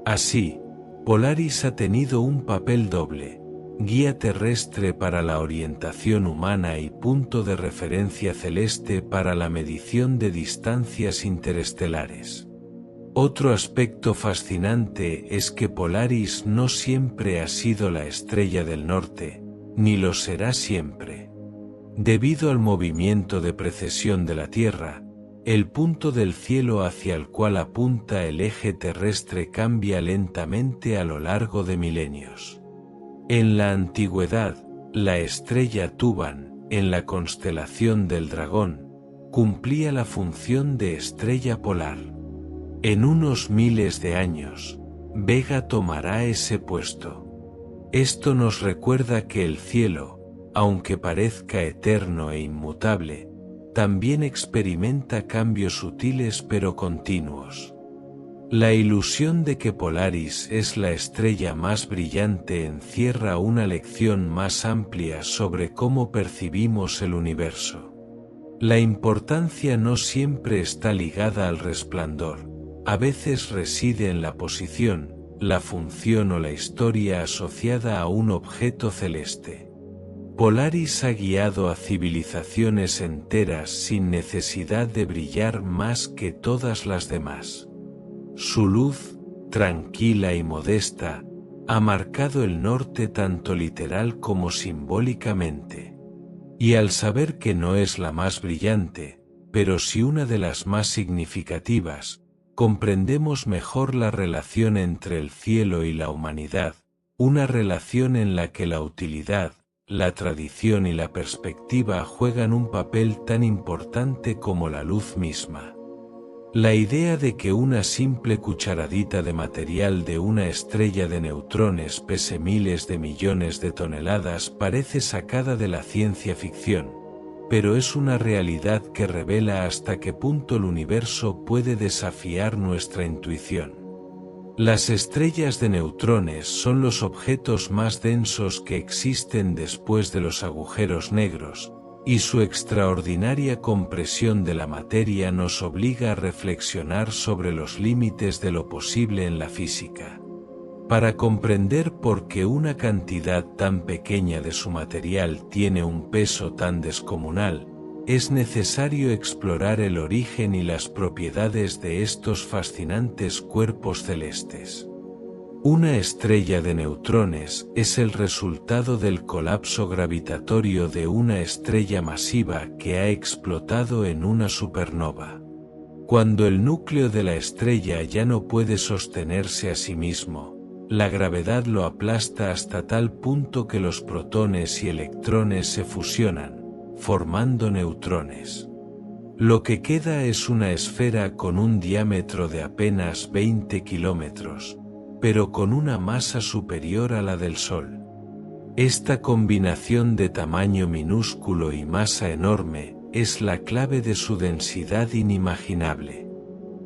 Así, Polaris ha tenido un papel doble: guía terrestre para la orientación humana y punto de referencia celeste para la medición de distancias interestelares. Otro aspecto fascinante es que Polaris no siempre ha sido la estrella del norte, ni lo será siempre. Debido al movimiento de precesión de la Tierra, el punto del cielo hacia el cual apunta el eje terrestre cambia lentamente a lo largo de milenios. En la antigüedad, la estrella Tuban, en la constelación del Dragón, cumplía la función de estrella polar. En unos miles de años, Vega tomará ese puesto. Esto nos recuerda que el cielo, aunque parezca eterno e inmutable, también experimenta cambios sutiles pero continuos. La ilusión de que Polaris es la estrella más brillante encierra una lección más amplia sobre cómo percibimos el universo. La importancia no siempre está ligada al resplandor, a veces reside en la posición, la función o la historia asociada a un objeto celeste. Polaris ha guiado a civilizaciones enteras sin necesidad de brillar más que todas las demás. Su luz, tranquila y modesta, ha marcado el norte tanto literal como simbólicamente. Y al saber que no es la más brillante, pero sí una de las más significativas, comprendemos mejor la relación entre el cielo y la humanidad, una relación en la que la utilidad, la tradición y la perspectiva juegan un papel tan importante como la luz misma. La idea de que una simple cucharadita de material de una estrella de neutrones pese miles de millones de toneladas parece sacada de la ciencia ficción, pero es una realidad que revela hasta qué punto el universo puede desafiar nuestra intuición. Las estrellas de neutrones son los objetos más densos que existen después de los agujeros negros, y su extraordinaria compresión de la materia nos obliga a reflexionar sobre los límites de lo posible en la física. Para comprender por qué una cantidad tan pequeña de su material tiene un peso tan descomunal, es necesario explorar el origen y las propiedades de estos fascinantes cuerpos celestes. Una estrella de neutrones es el resultado del colapso gravitatorio de una estrella masiva que ha explotado en una supernova. Cuando el núcleo de la estrella ya no puede sostenerse a sí mismo, la gravedad lo aplasta hasta tal punto que los protones y electrones se fusionan, formando neutrones. Lo que queda es una esfera con un diámetro de apenas 20 kilómetros, pero con una masa superior a la del Sol. Esta combinación de tamaño minúsculo y masa enorme es la clave de su densidad inimaginable.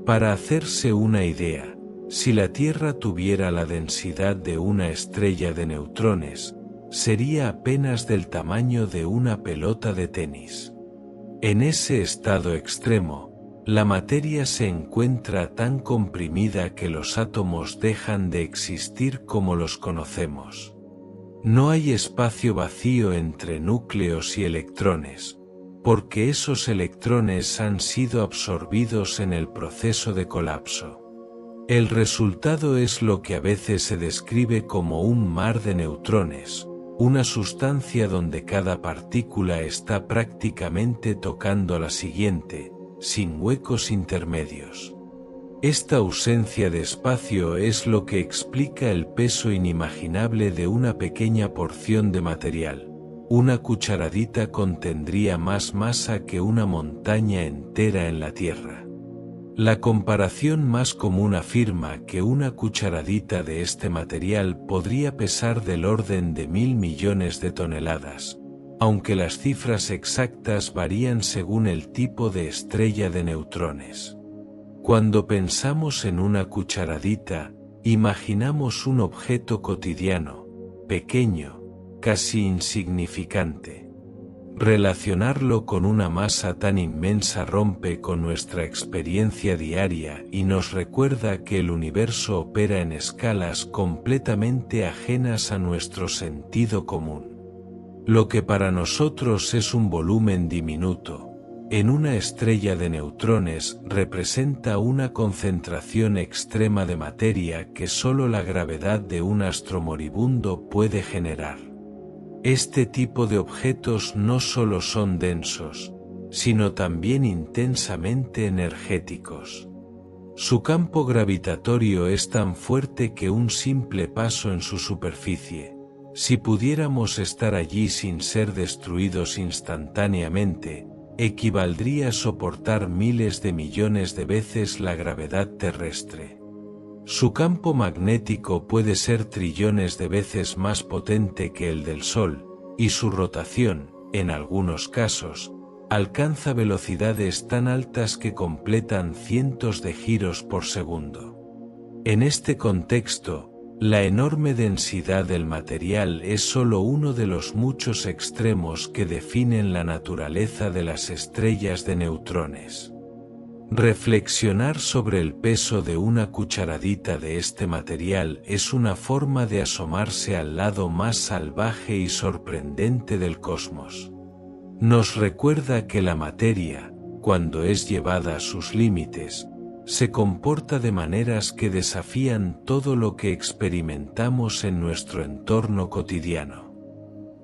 Para hacerse una idea, si la Tierra tuviera la densidad de una estrella de neutrones, sería apenas del tamaño de una pelota de tenis. En ese estado extremo, la materia se encuentra tan comprimida que los átomos dejan de existir como los conocemos. No hay espacio vacío entre núcleos y electrones, porque esos electrones han sido absorbidos en el proceso de colapso. El resultado es lo que a veces se describe como un mar de neutrones, una sustancia donde cada partícula está prácticamente tocando a la siguiente, sin huecos intermedios. Esta ausencia de espacio es lo que explica el peso inimaginable de una pequeña porción de material. Una cucharadita contendría más masa que una montaña entera en la Tierra. La comparación más común afirma que una cucharadita de este material podría pesar del orden de 1.000 millones de toneladas, aunque las cifras exactas varían según el tipo de estrella de neutrones. Cuando pensamos en una cucharadita, imaginamos un objeto cotidiano, pequeño, casi insignificante. Relacionarlo con una masa tan inmensa rompe con nuestra experiencia diaria y nos recuerda que el universo opera en escalas completamente ajenas a nuestro sentido común. Lo que para nosotros es un volumen diminuto, en una estrella de neutrones representa una concentración extrema de materia que solo la gravedad de un astro moribundo puede generar. Este tipo de objetos no solo son densos, sino también intensamente energéticos. Su campo gravitatorio es tan fuerte que un simple paso en su superficie, si pudiéramos estar allí sin ser destruidos instantáneamente, equivaldría a soportar miles de millones de veces la gravedad terrestre. Su campo magnético puede ser trillones de veces más potente que el del Sol, y su rotación, en algunos casos, alcanza velocidades tan altas que completan cientos de giros por segundo. En este contexto, la enorme densidad del material es solo uno de los muchos extremos que definen la naturaleza de las estrellas de neutrones. Reflexionar sobre el peso de una cucharadita de este material es una forma de asomarse al lado más salvaje y sorprendente del cosmos. Nos recuerda que la materia, cuando es llevada a sus límites, se comporta de maneras que desafían todo lo que experimentamos en nuestro entorno cotidiano.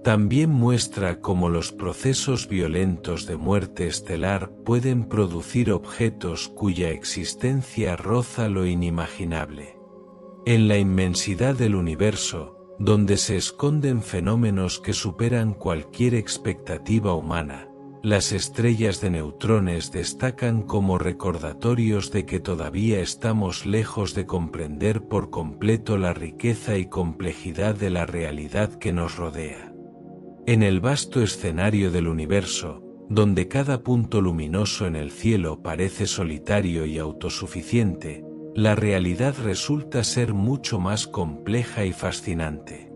También muestra cómo los procesos violentos de muerte estelar pueden producir objetos cuya existencia roza lo inimaginable. En la inmensidad del universo, donde se esconden fenómenos que superan cualquier expectativa humana, las estrellas de neutrones destacan como recordatorios de que todavía estamos lejos de comprender por completo la riqueza y complejidad de la realidad que nos rodea. En el vasto escenario del universo, donde cada punto luminoso en el cielo parece solitario y autosuficiente, la realidad resulta ser mucho más compleja y fascinante.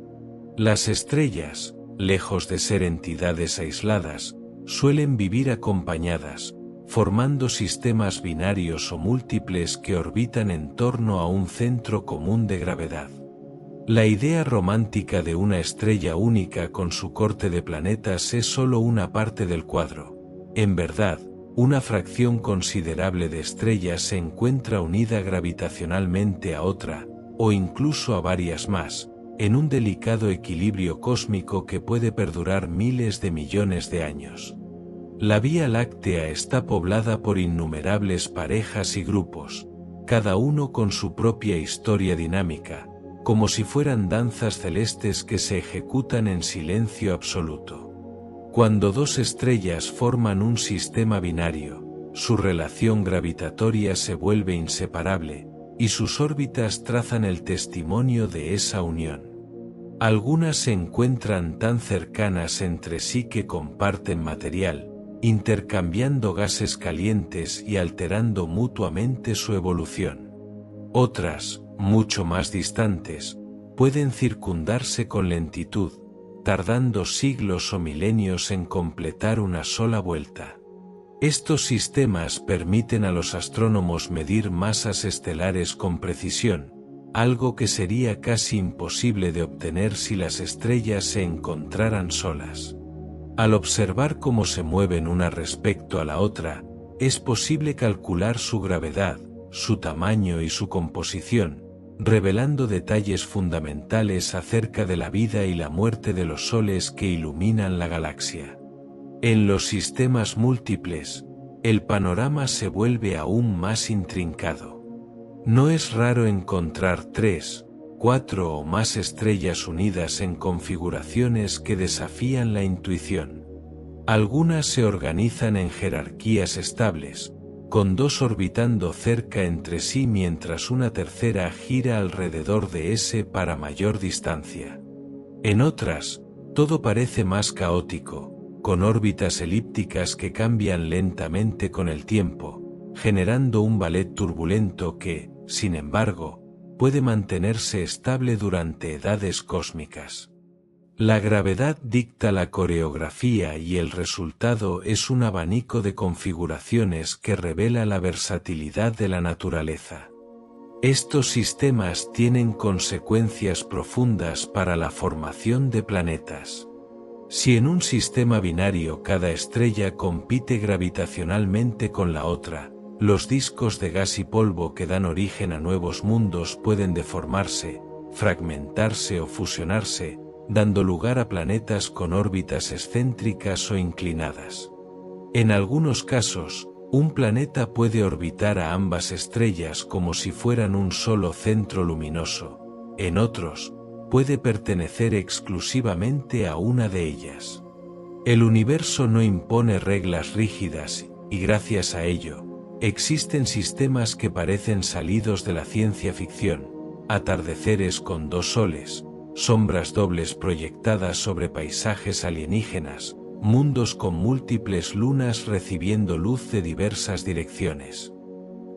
Las estrellas, lejos de ser entidades aisladas, suelen vivir acompañadas, formando sistemas binarios o múltiples que orbitan en torno a un centro común de gravedad. La idea romántica de una estrella única con su corte de planetas es solo una parte del cuadro. En verdad, una fracción considerable de estrellas se encuentra unida gravitacionalmente a otra, o incluso a varias más, en un delicado equilibrio cósmico que puede perdurar miles de millones de años. La Vía Láctea está poblada por innumerables parejas y grupos, cada uno con su propia historia dinámica, como si fueran danzas celestes que se ejecutan en silencio absoluto. Cuando dos estrellas forman un sistema binario, su relación gravitatoria se vuelve inseparable, y sus órbitas trazan el testimonio de esa unión. Algunas se encuentran tan cercanas entre sí que comparten material, intercambiando gases calientes y alterando mutuamente su evolución. Otras, mucho más distantes, pueden circundarse con lentitud, tardando siglos o milenios en completar una sola vuelta. Estos sistemas permiten a los astrónomos medir masas estelares con precisión, algo que sería casi imposible de obtener si las estrellas se encontraran solas. Al observar cómo se mueven una respecto a la otra, es posible calcular su gravedad, su tamaño y su composición, revelando detalles fundamentales acerca de la vida y la muerte de los soles que iluminan la galaxia. En los sistemas múltiples, el panorama se vuelve aún más intrincado. No es raro encontrar 3, 4 o más estrellas unidas en configuraciones que desafían la intuición. Algunas se organizan en jerarquías estables, con dos orbitando cerca entre sí mientras una tercera gira alrededor de ese para mayor distancia. En otras, todo parece más caótico, con órbitas elípticas que cambian lentamente con el tiempo, generando un ballet turbulento que, sin embargo, puede mantenerse estable durante edades cósmicas. La gravedad dicta la coreografía y el resultado es un abanico de configuraciones que revela la versatilidad de la naturaleza. Estos sistemas tienen consecuencias profundas para la formación de planetas. Si en un sistema binario cada estrella compite gravitacionalmente con la otra, los discos de gas y polvo que dan origen a nuevos mundos pueden deformarse, fragmentarse o fusionarse, dando lugar a planetas con órbitas excéntricas o inclinadas. En algunos casos, un planeta puede orbitar a ambas estrellas como si fueran un solo centro luminoso. En otros, puede pertenecer exclusivamente a una de ellas. El universo no impone reglas rígidas, y gracias a ello, existen sistemas que parecen salidos de la ciencia ficción, atardeceres con dos soles, sombras dobles proyectadas sobre paisajes alienígenas, mundos con múltiples lunas recibiendo luz de diversas direcciones.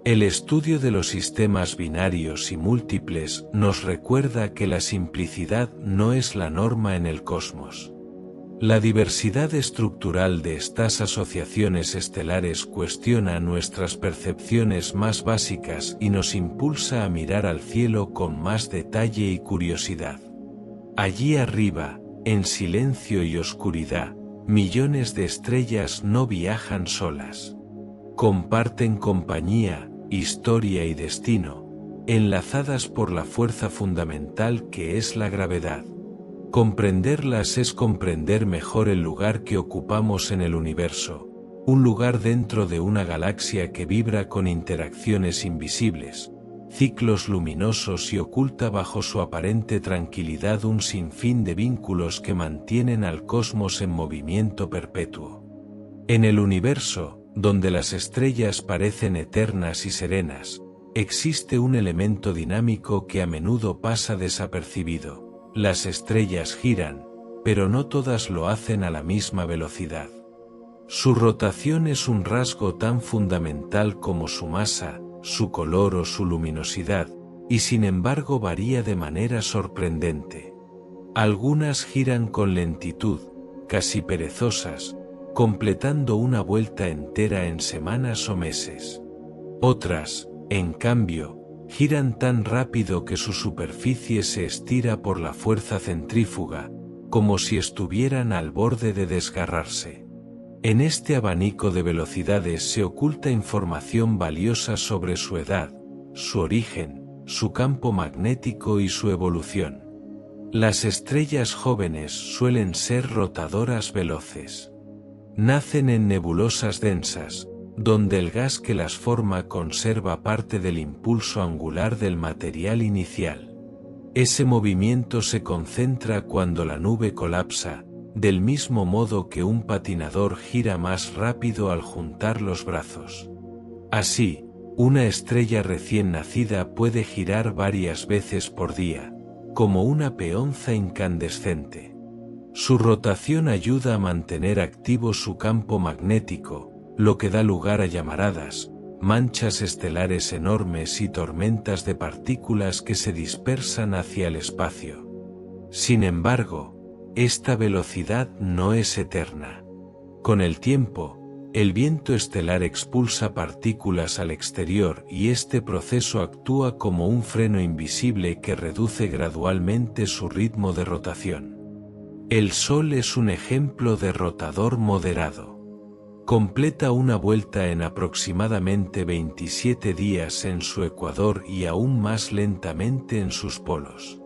El estudio de los sistemas binarios y múltiples nos recuerda que la simplicidad no es la norma en el cosmos. La diversidad estructural de estas asociaciones estelares cuestiona nuestras percepciones más básicas y nos impulsa a mirar al cielo con más detalle y curiosidad. Allí arriba, en silencio y oscuridad, millones de estrellas no viajan solas. Comparten compañía, historia y destino, enlazadas por la fuerza fundamental que es la gravedad. Comprenderlas es comprender mejor el lugar que ocupamos en el universo, un lugar dentro de una galaxia que vibra con interacciones invisibles, ciclos luminosos y oculta bajo su aparente tranquilidad un sinfín de vínculos que mantienen al cosmos en movimiento perpetuo. En el universo, donde las estrellas parecen eternas y serenas, existe un elemento dinámico que a menudo pasa desapercibido. Las estrellas giran, pero no todas lo hacen a la misma velocidad. Su rotación es un rasgo tan fundamental como su masa, su color o su luminosidad, y sin embargo varía de manera sorprendente. Algunas giran con lentitud, casi perezosas, completando una vuelta entera en semanas o meses. Otras, en cambio, giran tan rápido que su superficie se estira por la fuerza centrífuga, como si estuvieran al borde de desgarrarse. En este abanico de velocidades se oculta información valiosa sobre su edad, su origen, su campo magnético y su evolución. Las estrellas jóvenes suelen ser rotadoras veloces. Nacen en nebulosas densas, donde el gas que las forma conserva parte del impulso angular del material inicial. Ese movimiento se concentra cuando la nube colapsa, del mismo modo que un patinador gira más rápido al juntar los brazos. Así, una estrella recién nacida puede girar varias veces por día, como una peonza incandescente. Su rotación ayuda a mantener activo su campo magnético, lo que da lugar a llamaradas, manchas estelares enormes y tormentas de partículas que se dispersan hacia el espacio. Sin embargo, esta velocidad no es eterna. Con el tiempo, el viento estelar expulsa partículas al exterior y este proceso actúa como un freno invisible que reduce gradualmente su ritmo de rotación. El Sol es un ejemplo de rotador moderado. Completa una vuelta en aproximadamente 27 días en su ecuador y aún más lentamente en sus polos.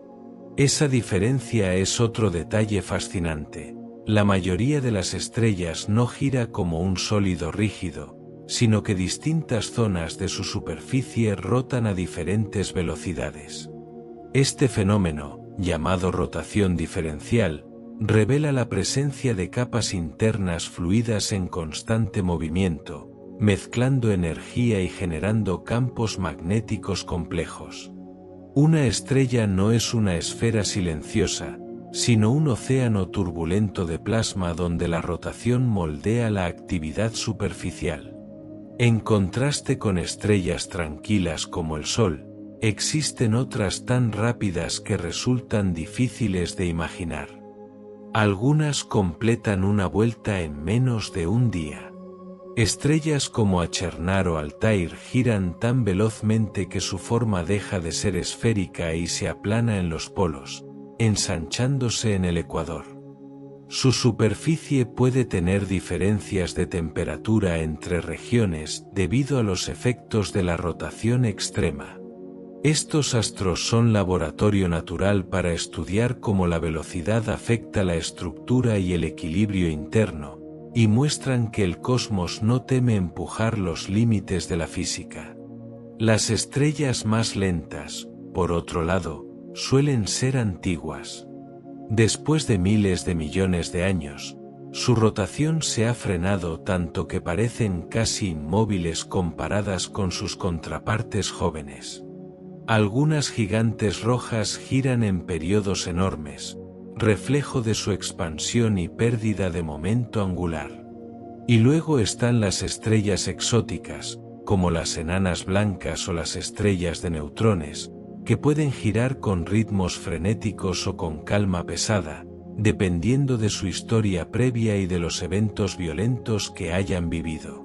Esa diferencia es otro detalle fascinante. La mayoría de las estrellas no gira como un sólido rígido, sino que distintas zonas de su superficie rotan a diferentes velocidades. Este fenómeno, llamado rotación diferencial, revela la presencia de capas internas fluidas en constante movimiento, mezclando energía y generando campos magnéticos complejos. Una estrella no es una esfera silenciosa, sino un océano turbulento de plasma donde la rotación moldea la actividad superficial. En contraste con estrellas tranquilas como el Sol, existen otras tan rápidas que resultan difíciles de imaginar. Algunas completan una vuelta en menos de un día. Estrellas como Achernar o Altair giran tan velozmente que su forma deja de ser esférica y se aplana en los polos, ensanchándose en el ecuador. Su superficie puede tener diferencias de temperatura entre regiones debido a los efectos de la rotación extrema. Estos astros son laboratorio natural para estudiar cómo la velocidad afecta la estructura y el equilibrio interno, y muestran que el cosmos no teme empujar los límites de la física. Las estrellas más lentas, por otro lado, suelen ser antiguas. Después de miles de millones de años, su rotación se ha frenado tanto que parecen casi inmóviles comparadas con sus contrapartes jóvenes. Algunas gigantes rojas giran en periodos enormes, reflejo de su expansión y pérdida de momento angular. Y luego están las estrellas exóticas, como las enanas blancas o las estrellas de neutrones, que pueden girar con ritmos frenéticos o con calma pesada, dependiendo de su historia previa y de los eventos violentos que hayan vivido.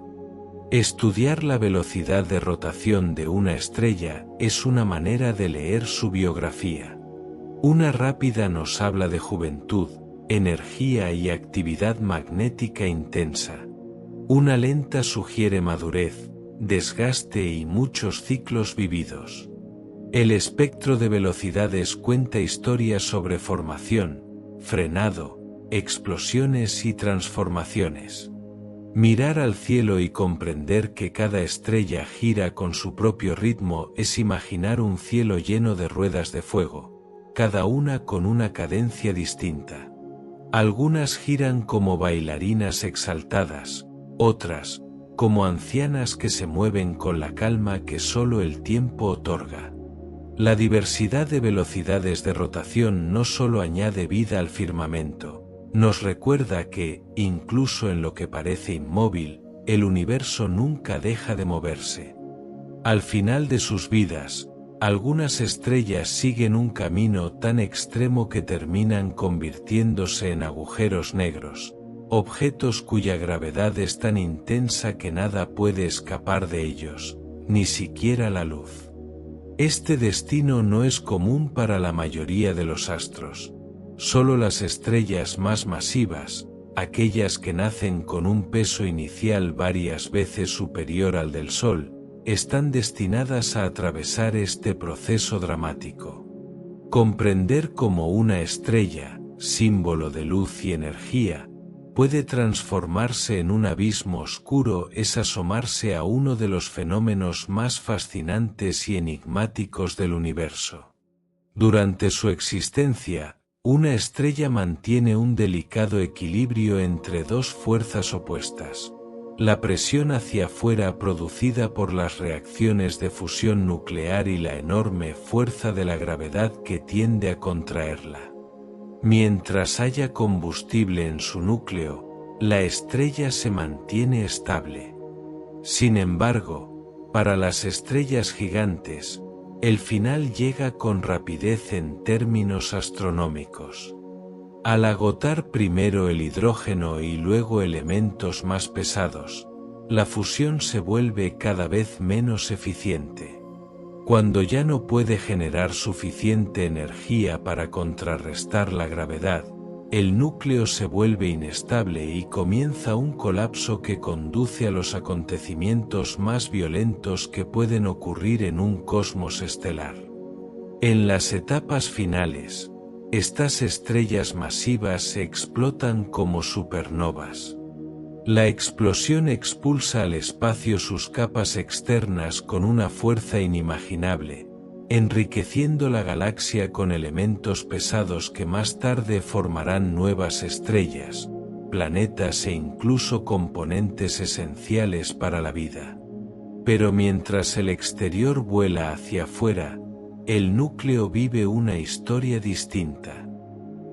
Estudiar la velocidad de rotación de una estrella es una manera de leer su biografía. Una rápida nos habla de juventud, energía y actividad magnética intensa. Una lenta sugiere madurez, desgaste y muchos ciclos vividos. El espectro de velocidades cuenta historias sobre formación, frenado, explosiones y transformaciones. Mirar al cielo y comprender que cada estrella gira con su propio ritmo es imaginar un cielo lleno de ruedas de fuego, cada una con una cadencia distinta. Algunas giran como bailarinas exaltadas, otras, como ancianas que se mueven con la calma que solo el tiempo otorga. La diversidad de velocidades de rotación no solo añade vida al firmamento, nos recuerda que, incluso en lo que parece inmóvil, el universo nunca deja de moverse. Al final de sus vidas, algunas estrellas siguen un camino tan extremo que terminan convirtiéndose en agujeros negros, objetos cuya gravedad es tan intensa que nada puede escapar de ellos, ni siquiera la luz. Este destino no es común para la mayoría de los astros. Solo las estrellas más masivas, aquellas que nacen con un peso inicial varias veces superior al del Sol, están destinadas a atravesar este proceso dramático. Comprender cómo una estrella, símbolo de luz y energía, puede transformarse en un abismo oscuro es asomarse a uno de los fenómenos más fascinantes y enigmáticos del universo. Durante su existencia, una estrella mantiene un delicado equilibrio entre dos fuerzas opuestas: la presión hacia afuera producida por las reacciones de fusión nuclear y la enorme fuerza de la gravedad que tiende a contraerla. Mientras haya combustible en su núcleo, la estrella se mantiene estable. Sin embargo, para las estrellas gigantes, el final llega con rapidez en términos astronómicos. Al agotar primero el hidrógeno y luego elementos más pesados, la fusión se vuelve cada vez menos eficiente. Cuando ya no puede generar suficiente energía para contrarrestar la gravedad, el núcleo se vuelve inestable y comienza un colapso que conduce a los acontecimientos más violentos que pueden ocurrir en un cosmos estelar. En las etapas finales, estas estrellas masivas se explotan como supernovas. La explosión expulsa al espacio sus capas externas con una fuerza inimaginable, enriqueciendo la galaxia con elementos pesados que más tarde formarán nuevas estrellas, planetas e incluso componentes esenciales para la vida. Pero mientras el exterior vuela hacia afuera, el núcleo vive una historia distinta.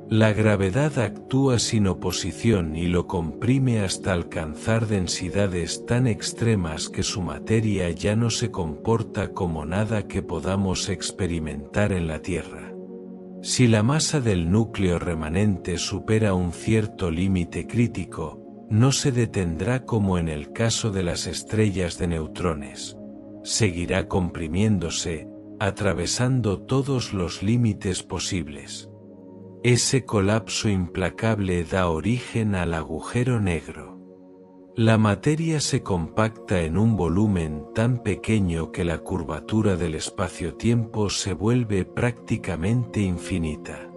La gravedad actúa sin oposición y lo comprime hasta alcanzar densidades tan extremas que su materia ya no se comporta como nada que podamos experimentar en la Tierra. Si la masa del núcleo remanente supera un cierto límite crítico, no se detendrá como en el caso de las estrellas de neutrones. Seguirá comprimiéndose, atravesando todos los límites posibles. Ese colapso implacable da origen al agujero negro. La materia se compacta en un volumen tan pequeño que la curvatura del espacio-tiempo se vuelve prácticamente infinita.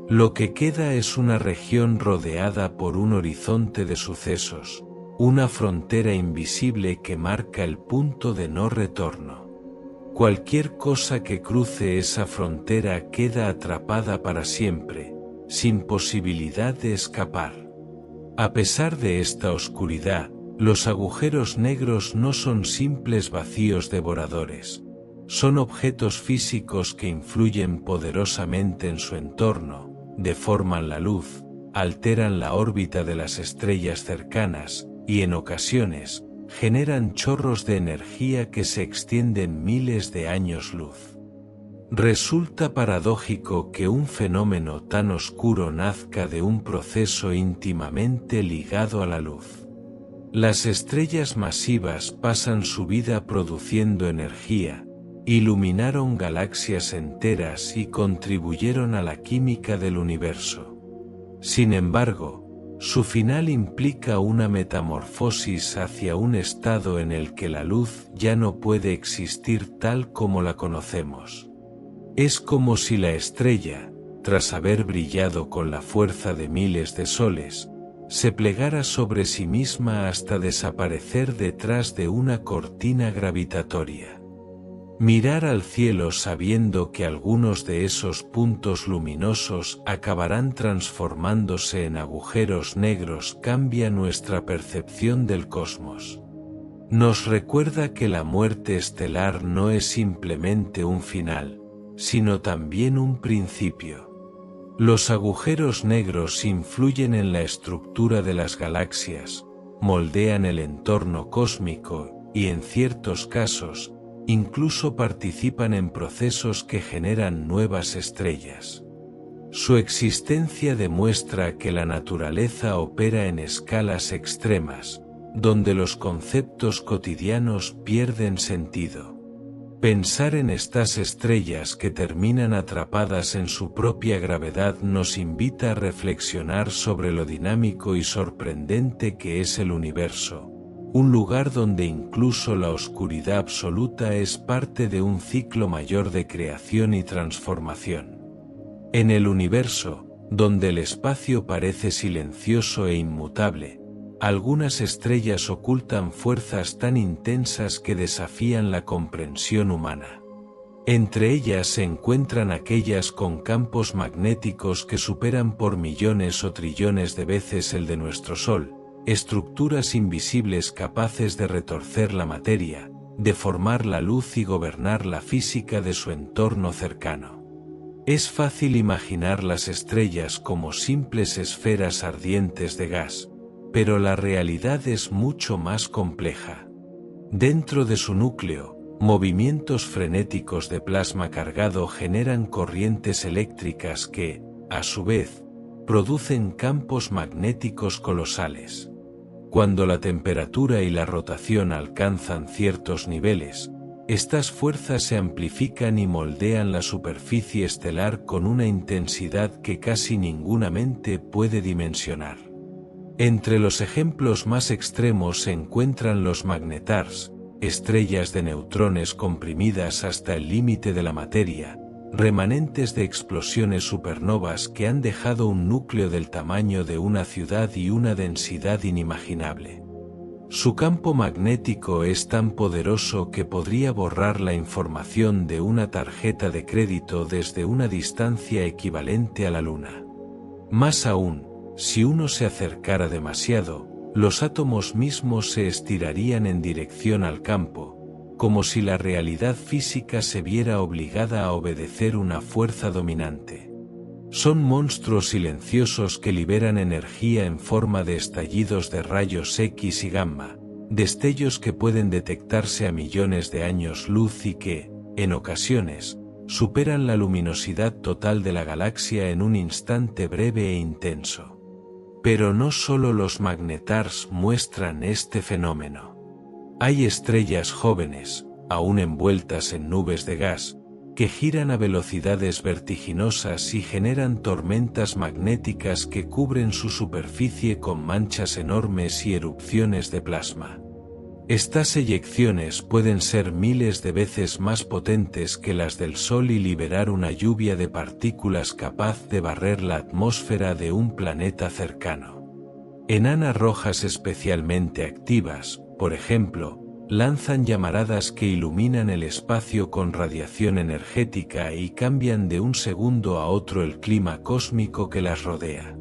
Lo que queda es una región rodeada por un horizonte de sucesos, una frontera invisible que marca el punto de no retorno. Cualquier cosa que cruce esa frontera queda atrapada para siempre, sin posibilidad de escapar. A pesar de esta oscuridad, los agujeros negros no son simples vacíos devoradores. Son objetos físicos que influyen poderosamente en su entorno, deforman la luz, alteran la órbita de las estrellas cercanas, y en ocasiones, generan chorros de energía que se extienden miles de años luz. Resulta paradójico que un fenómeno tan oscuro nazca de un proceso íntimamente ligado a la luz. Las estrellas masivas pasan su vida produciendo energía, iluminaron galaxias enteras y contribuyeron a la química del universo. Sin embargo, su final implica una metamorfosis hacia un estado en el que la luz ya no puede existir tal como la conocemos. Es como si la estrella, tras haber brillado con la fuerza de miles de soles, se plegara sobre sí misma hasta desaparecer detrás de una cortina gravitatoria. Mirar al cielo sabiendo que algunos de esos puntos luminosos acabarán transformándose en agujeros negros cambia nuestra percepción del cosmos. Nos recuerda que la muerte estelar no es simplemente un final, sino también un principio. Los agujeros negros influyen en la estructura de las galaxias, moldean el entorno cósmico y, en ciertos casos, incluso participan en procesos que generan nuevas estrellas. Su existencia demuestra que la naturaleza opera en escalas extremas, donde los conceptos cotidianos pierden sentido. Pensar en estas estrellas que terminan atrapadas en su propia gravedad nos invita a reflexionar sobre lo dinámico y sorprendente que es el universo, un lugar donde incluso la oscuridad absoluta es parte de un ciclo mayor de creación y transformación. En el universo, donde el espacio parece silencioso e inmutable, algunas estrellas ocultan fuerzas tan intensas que desafían la comprensión humana. Entre ellas se encuentran aquellas con campos magnéticos que superan por millones o trillones de veces el de nuestro Sol, estructuras invisibles capaces de retorcer la materia, deformar la luz y gobernar la física de su entorno cercano. Es fácil imaginar las estrellas como simples esferas ardientes de gas, pero la realidad es mucho más compleja. Dentro de su núcleo, movimientos frenéticos de plasma cargado generan corrientes eléctricas que, a su vez, producen campos magnéticos colosales. Cuando la temperatura y la rotación alcanzan ciertos niveles, estas fuerzas se amplifican y moldean la superficie estelar con una intensidad que casi ninguna mente puede dimensionar. Entre los ejemplos más extremos se encuentran los magnetars, estrellas de neutrones comprimidas hasta el límite de la materia, remanentes de explosiones supernovas que han dejado un núcleo del tamaño de una ciudad y una densidad inimaginable. Su campo magnético es tan poderoso que podría borrar la información de una tarjeta de crédito desde una distancia equivalente a la Luna. Más aún, si uno se acercara demasiado, los átomos mismos se estirarían en dirección al campo, como si la realidad física se viera obligada a obedecer una fuerza dominante. Son monstruos silenciosos que liberan energía en forma de estallidos de rayos X y gamma, destellos que pueden detectarse a millones de años luz y que, en ocasiones, superan la luminosidad total de la galaxia en un instante breve e intenso. Pero no solo los magnetars muestran este fenómeno. Hay estrellas jóvenes, aún envueltas en nubes de gas, que giran a velocidades vertiginosas y generan tormentas magnéticas que cubren su superficie con manchas enormes y erupciones de plasma. Estas eyecciones pueden ser miles de veces más potentes que las del Sol y liberar una lluvia de partículas capaz de barrer la atmósfera de un planeta cercano. Enanas rojas especialmente activas, por ejemplo, lanzan llamaradas que iluminan el espacio con radiación energética y cambian de un segundo a otro el clima cósmico que las rodea.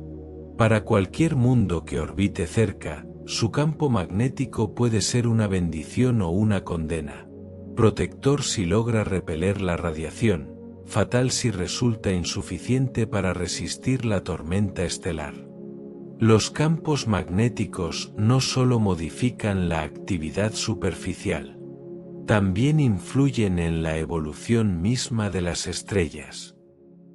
Para cualquier mundo que orbite cerca, su campo magnético puede ser una bendición o una condena. Protector si logra repeler la radiación, fatal si resulta insuficiente para resistir la tormenta estelar. Los campos magnéticos no solo modifican la actividad superficial, también influyen en la evolución misma de las estrellas.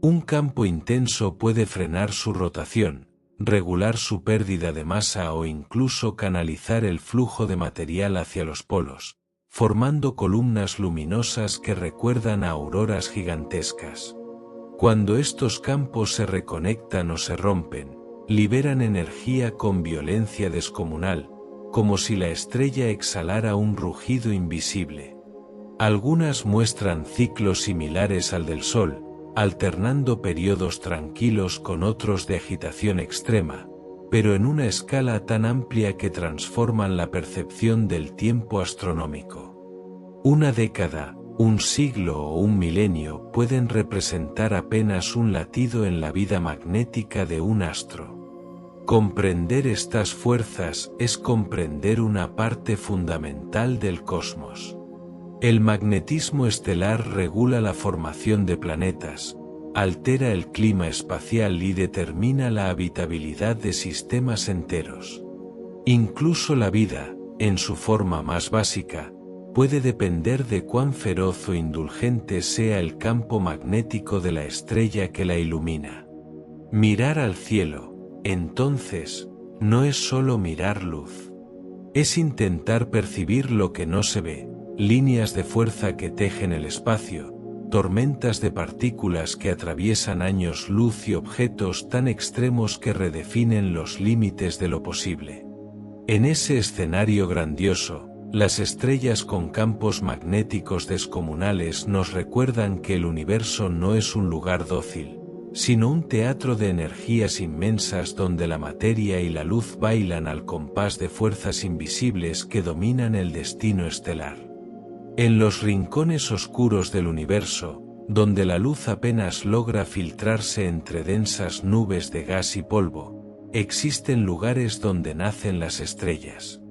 Un campo intenso puede frenar su rotación, regular su pérdida de masa o incluso canalizar el flujo de material hacia los polos, formando columnas luminosas que recuerdan a auroras gigantescas. Cuando estos campos se reconectan o se rompen, liberan energía con violencia descomunal, como si la estrella exhalara un rugido invisible. Algunas muestran ciclos similares al del Sol, alternando periodos tranquilos con otros de agitación extrema, pero en una escala tan amplia que transforman la percepción del tiempo astronómico. Una década, un siglo o un milenio pueden representar apenas un latido en la vida magnética de un astro. Comprender estas fuerzas es comprender una parte fundamental del cosmos. El magnetismo estelar regula la formación de planetas, altera el clima espacial y determina la habitabilidad de sistemas enteros. Incluso la vida, en su forma más básica, puede depender de cuán feroz o indulgente sea el campo magnético de la estrella que la ilumina. Mirar al cielo, entonces, no es solo mirar luz. Es intentar percibir lo que no se ve. Líneas de fuerza que tejen el espacio, tormentas de partículas que atraviesan años luz y objetos tan extremos que redefinen los límites de lo posible. En ese escenario grandioso, las estrellas con campos magnéticos descomunales nos recuerdan que el universo no es un lugar dócil, sino un teatro de energías inmensas donde la materia y la luz bailan al compás de fuerzas invisibles que dominan el destino estelar. En los rincones oscuros del universo, donde la luz apenas logra filtrarse entre densas nubes de gas y polvo, existen lugares donde nacen las estrellas.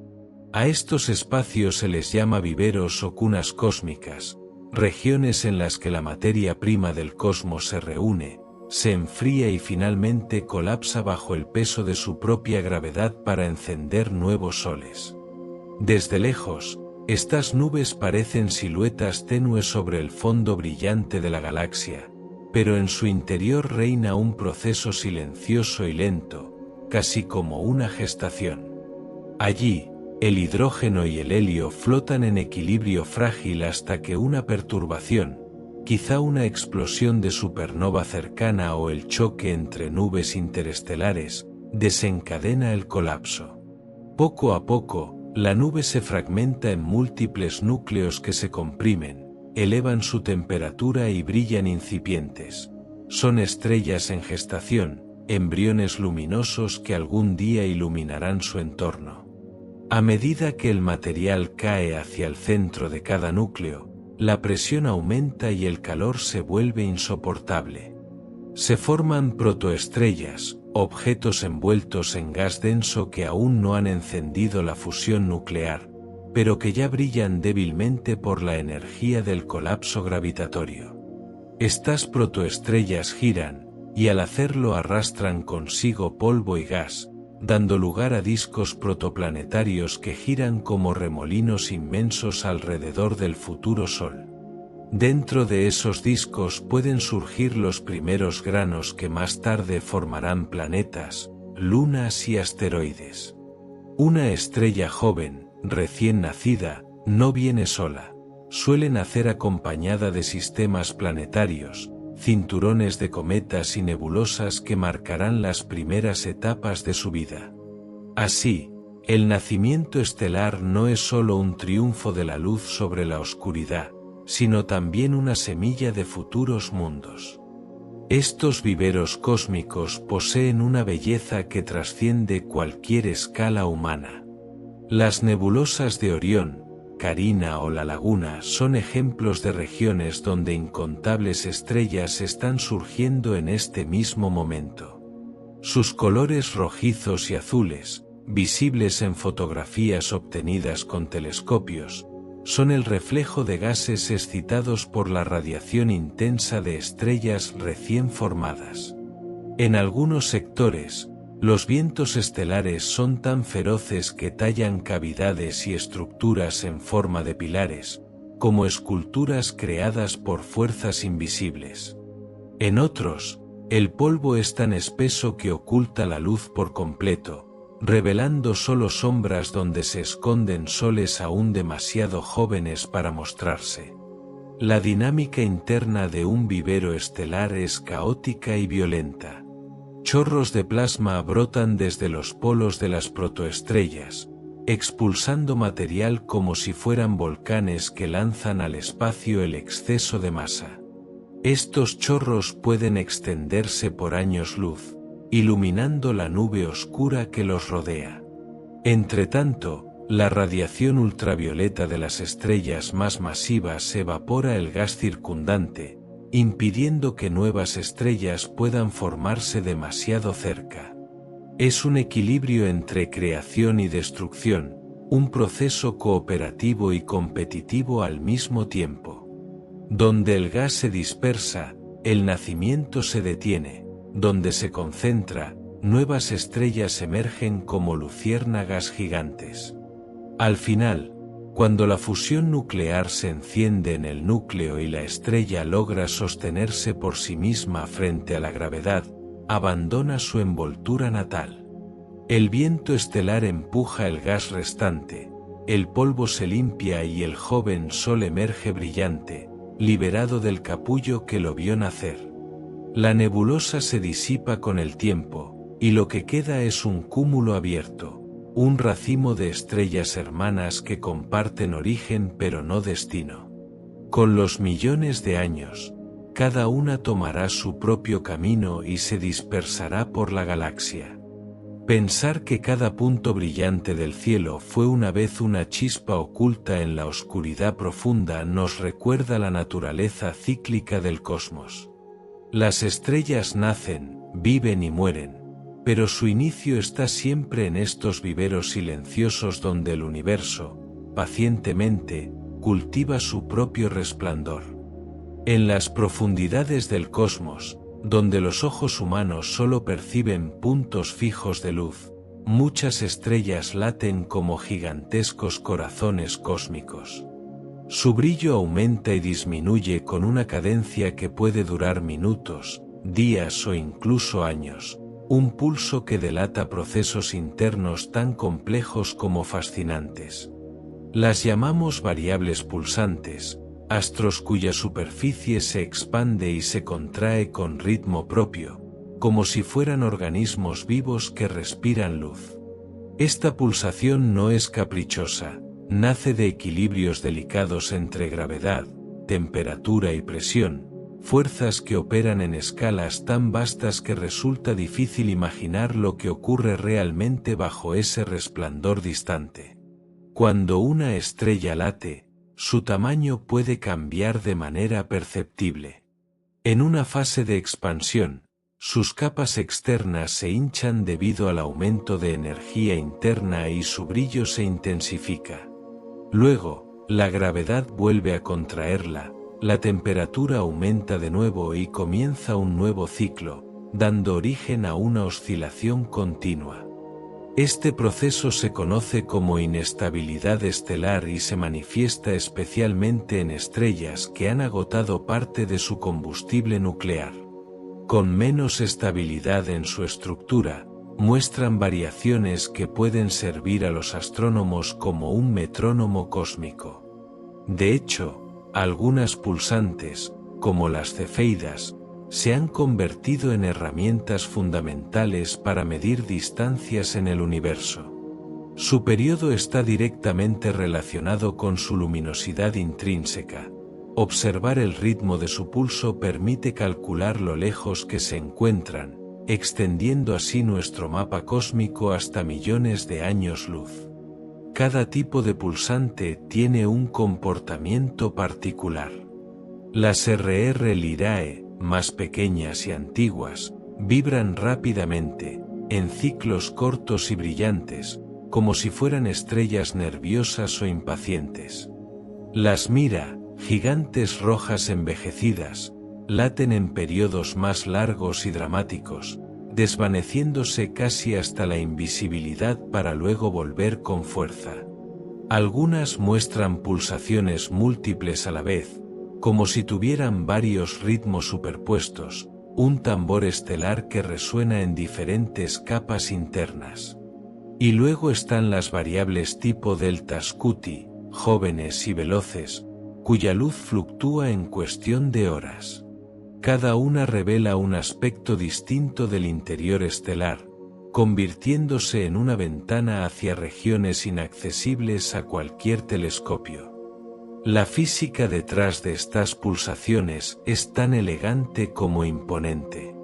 A estos espacios se les llama viveros o cunas cósmicas, regiones en las que la materia prima del cosmos se reúne, se enfría y finalmente colapsa bajo el peso de su propia gravedad para encender nuevos soles. Desde lejos, estas nubes parecen siluetas tenues sobre el fondo brillante de la galaxia, pero en su interior reina un proceso silencioso y lento, casi como una gestación. Allí, el hidrógeno y el helio flotan en equilibrio frágil hasta que una perturbación, quizá una explosión de supernova cercana o el choque entre nubes interestelares, desencadena el colapso. Poco a poco, la nube se fragmenta en múltiples núcleos que se comprimen, elevan su temperatura y brillan incipientes. Son estrellas en gestación, embriones luminosos que algún día iluminarán su entorno. A medida que el material cae hacia el centro de cada núcleo, la presión aumenta y el calor se vuelve insoportable. Se forman protoestrellas, objetos envueltos en gas denso que aún no han encendido la fusión nuclear, pero que ya brillan débilmente por la energía del colapso gravitatorio. Estas protoestrellas giran, y al hacerlo arrastran consigo polvo y gas, dando lugar a discos protoplanetarios que giran como remolinos inmensos alrededor del futuro Sol. Dentro de esos discos pueden surgir los primeros granos que más tarde formarán planetas, lunas y asteroides. Una estrella joven, recién nacida, no viene sola. Suele nacer acompañada de sistemas planetarios, cinturones de cometas y nebulosas que marcarán las primeras etapas de su vida. Así, el nacimiento estelar no es solo un triunfo de la luz sobre la oscuridad, sino también una semilla de futuros mundos. Estos viveros cósmicos poseen una belleza que trasciende cualquier escala humana. Las nebulosas de Orión, Carina o la Laguna son ejemplos de regiones donde incontables estrellas están surgiendo en este mismo momento. Sus colores rojizos y azules, visibles en fotografías obtenidas con telescopios, son el reflejo de gases excitados por la radiación intensa de estrellas recién formadas. En algunos sectores, los vientos estelares son tan feroces que tallan cavidades y estructuras en forma de pilares, como esculturas creadas por fuerzas invisibles. En otros, el polvo es tan espeso que oculta la luz por completo, revelando solo sombras donde se esconden soles aún demasiado jóvenes para mostrarse. La dinámica interna de un vivero estelar es caótica y violenta. Chorros de plasma brotan desde los polos de las protoestrellas, expulsando material como si fueran volcanes que lanzan al espacio el exceso de masa. Estos chorros pueden extenderse por años luz, iluminando la nube oscura que los rodea. Entretanto, la radiación ultravioleta de las estrellas más masivas evapora el gas circundante, impidiendo que nuevas estrellas puedan formarse demasiado cerca. Es un equilibrio entre creación y destrucción, un proceso cooperativo y competitivo al mismo tiempo. Donde el gas se dispersa, el nacimiento se detiene, donde se concentra, nuevas estrellas emergen como luciérnagas gigantes. Al final, cuando la fusión nuclear se enciende en el núcleo y la estrella logra sostenerse por sí misma frente a la gravedad, abandona su envoltura natal. El viento estelar empuja el gas restante, el polvo se limpia y el joven sol emerge brillante, liberado del capullo que lo vio nacer. La nebulosa se disipa con el tiempo, y lo que queda es un cúmulo abierto, un racimo de estrellas hermanas que comparten origen pero no destino. Con los millones de años, cada una tomará su propio camino y se dispersará por la galaxia. Pensar que cada punto brillante del cielo fue una vez una chispa oculta en la oscuridad profunda nos recuerda la naturaleza cíclica del cosmos. Las estrellas nacen, viven y mueren, pero su inicio está siempre en estos viveros silenciosos donde el universo, pacientemente, cultiva su propio resplandor. En las profundidades del cosmos, donde los ojos humanos solo perciben puntos fijos de luz, muchas estrellas laten como gigantescos corazones cósmicos. Su brillo aumenta y disminuye con una cadencia que puede durar minutos, días o incluso años, un pulso que delata procesos internos tan complejos como fascinantes. Las llamamos variables pulsantes, astros cuya superficie se expande y se contrae con ritmo propio, como si fueran organismos vivos que respiran luz. Esta pulsación no es caprichosa, nace de equilibrios delicados entre gravedad, temperatura y presión, fuerzas que operan en escalas tan vastas que resulta difícil imaginar lo que ocurre realmente bajo ese resplandor distante. Cuando una estrella late, su tamaño puede cambiar de manera perceptible. En una fase de expansión, sus capas externas se hinchan debido al aumento de energía interna y su brillo se intensifica. Luego, la gravedad vuelve a contraerla, la temperatura aumenta de nuevo y comienza un nuevo ciclo, dando origen a una oscilación continua. Este proceso se conoce como inestabilidad estelar y se manifiesta especialmente en estrellas que han agotado parte de su combustible nuclear. Con menos estabilidad en su estructura, muestran variaciones que pueden servir a los astrónomos como un metrónomo cósmico. De hecho, algunas pulsantes, como las cefeidas, se han convertido en herramientas fundamentales para medir distancias en el universo. Su periodo está directamente relacionado con su luminosidad intrínseca. Observar el ritmo de su pulso permite calcular lo lejos que se encuentran, extendiendo así nuestro mapa cósmico hasta millones de años luz. Cada tipo de pulsante tiene un comportamiento particular. Las RR Lyrae, más pequeñas y antiguas, vibran rápidamente, en ciclos cortos y brillantes, como si fueran estrellas nerviosas o impacientes. Las Mira, gigantes rojas envejecidas, laten en periodos más largos y dramáticos, desvaneciéndose casi hasta la invisibilidad para luego volver con fuerza. Algunas muestran pulsaciones múltiples a la vez, como si tuvieran varios ritmos superpuestos, un tambor estelar que resuena en diferentes capas internas. Y luego están las variables tipo Delta Scuti, jóvenes y veloces, cuya luz fluctúa en cuestión de horas. Cada una revela un aspecto distinto del interior estelar, convirtiéndose en una ventana hacia regiones inaccesibles a cualquier telescopio. La física detrás de estas pulsaciones es tan elegante como imponente.